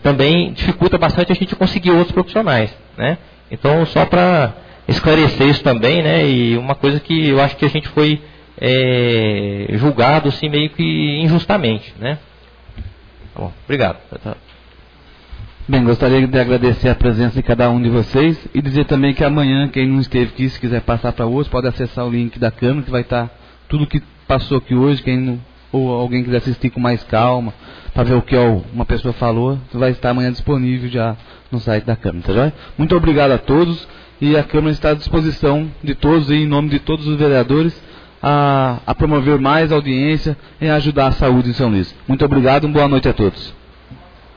também dificulta bastante a gente conseguir outros profissionais, né? Então só para esclarecer isso também, né? E uma coisa que eu acho que a gente foi julgado assim meio que injustamente, né? Tá bom, obrigado.
Bem, gostaria de agradecer a presença de cada um de vocês e dizer também que amanhã, quem não esteve aqui, se quiser passar para hoje, pode acessar o link da Câmara, que vai estar tudo que passou aqui hoje, ou alguém quiser assistir com mais calma, para ver o que uma pessoa falou, vai estar amanhã disponível já no site da Câmara, tá joia? Muito obrigado a todos e a Câmara está à disposição de todos, e em nome de todos os vereadores, a promover mais audiência e a ajudar a saúde em São Luís. Muito obrigado, boa noite a todos.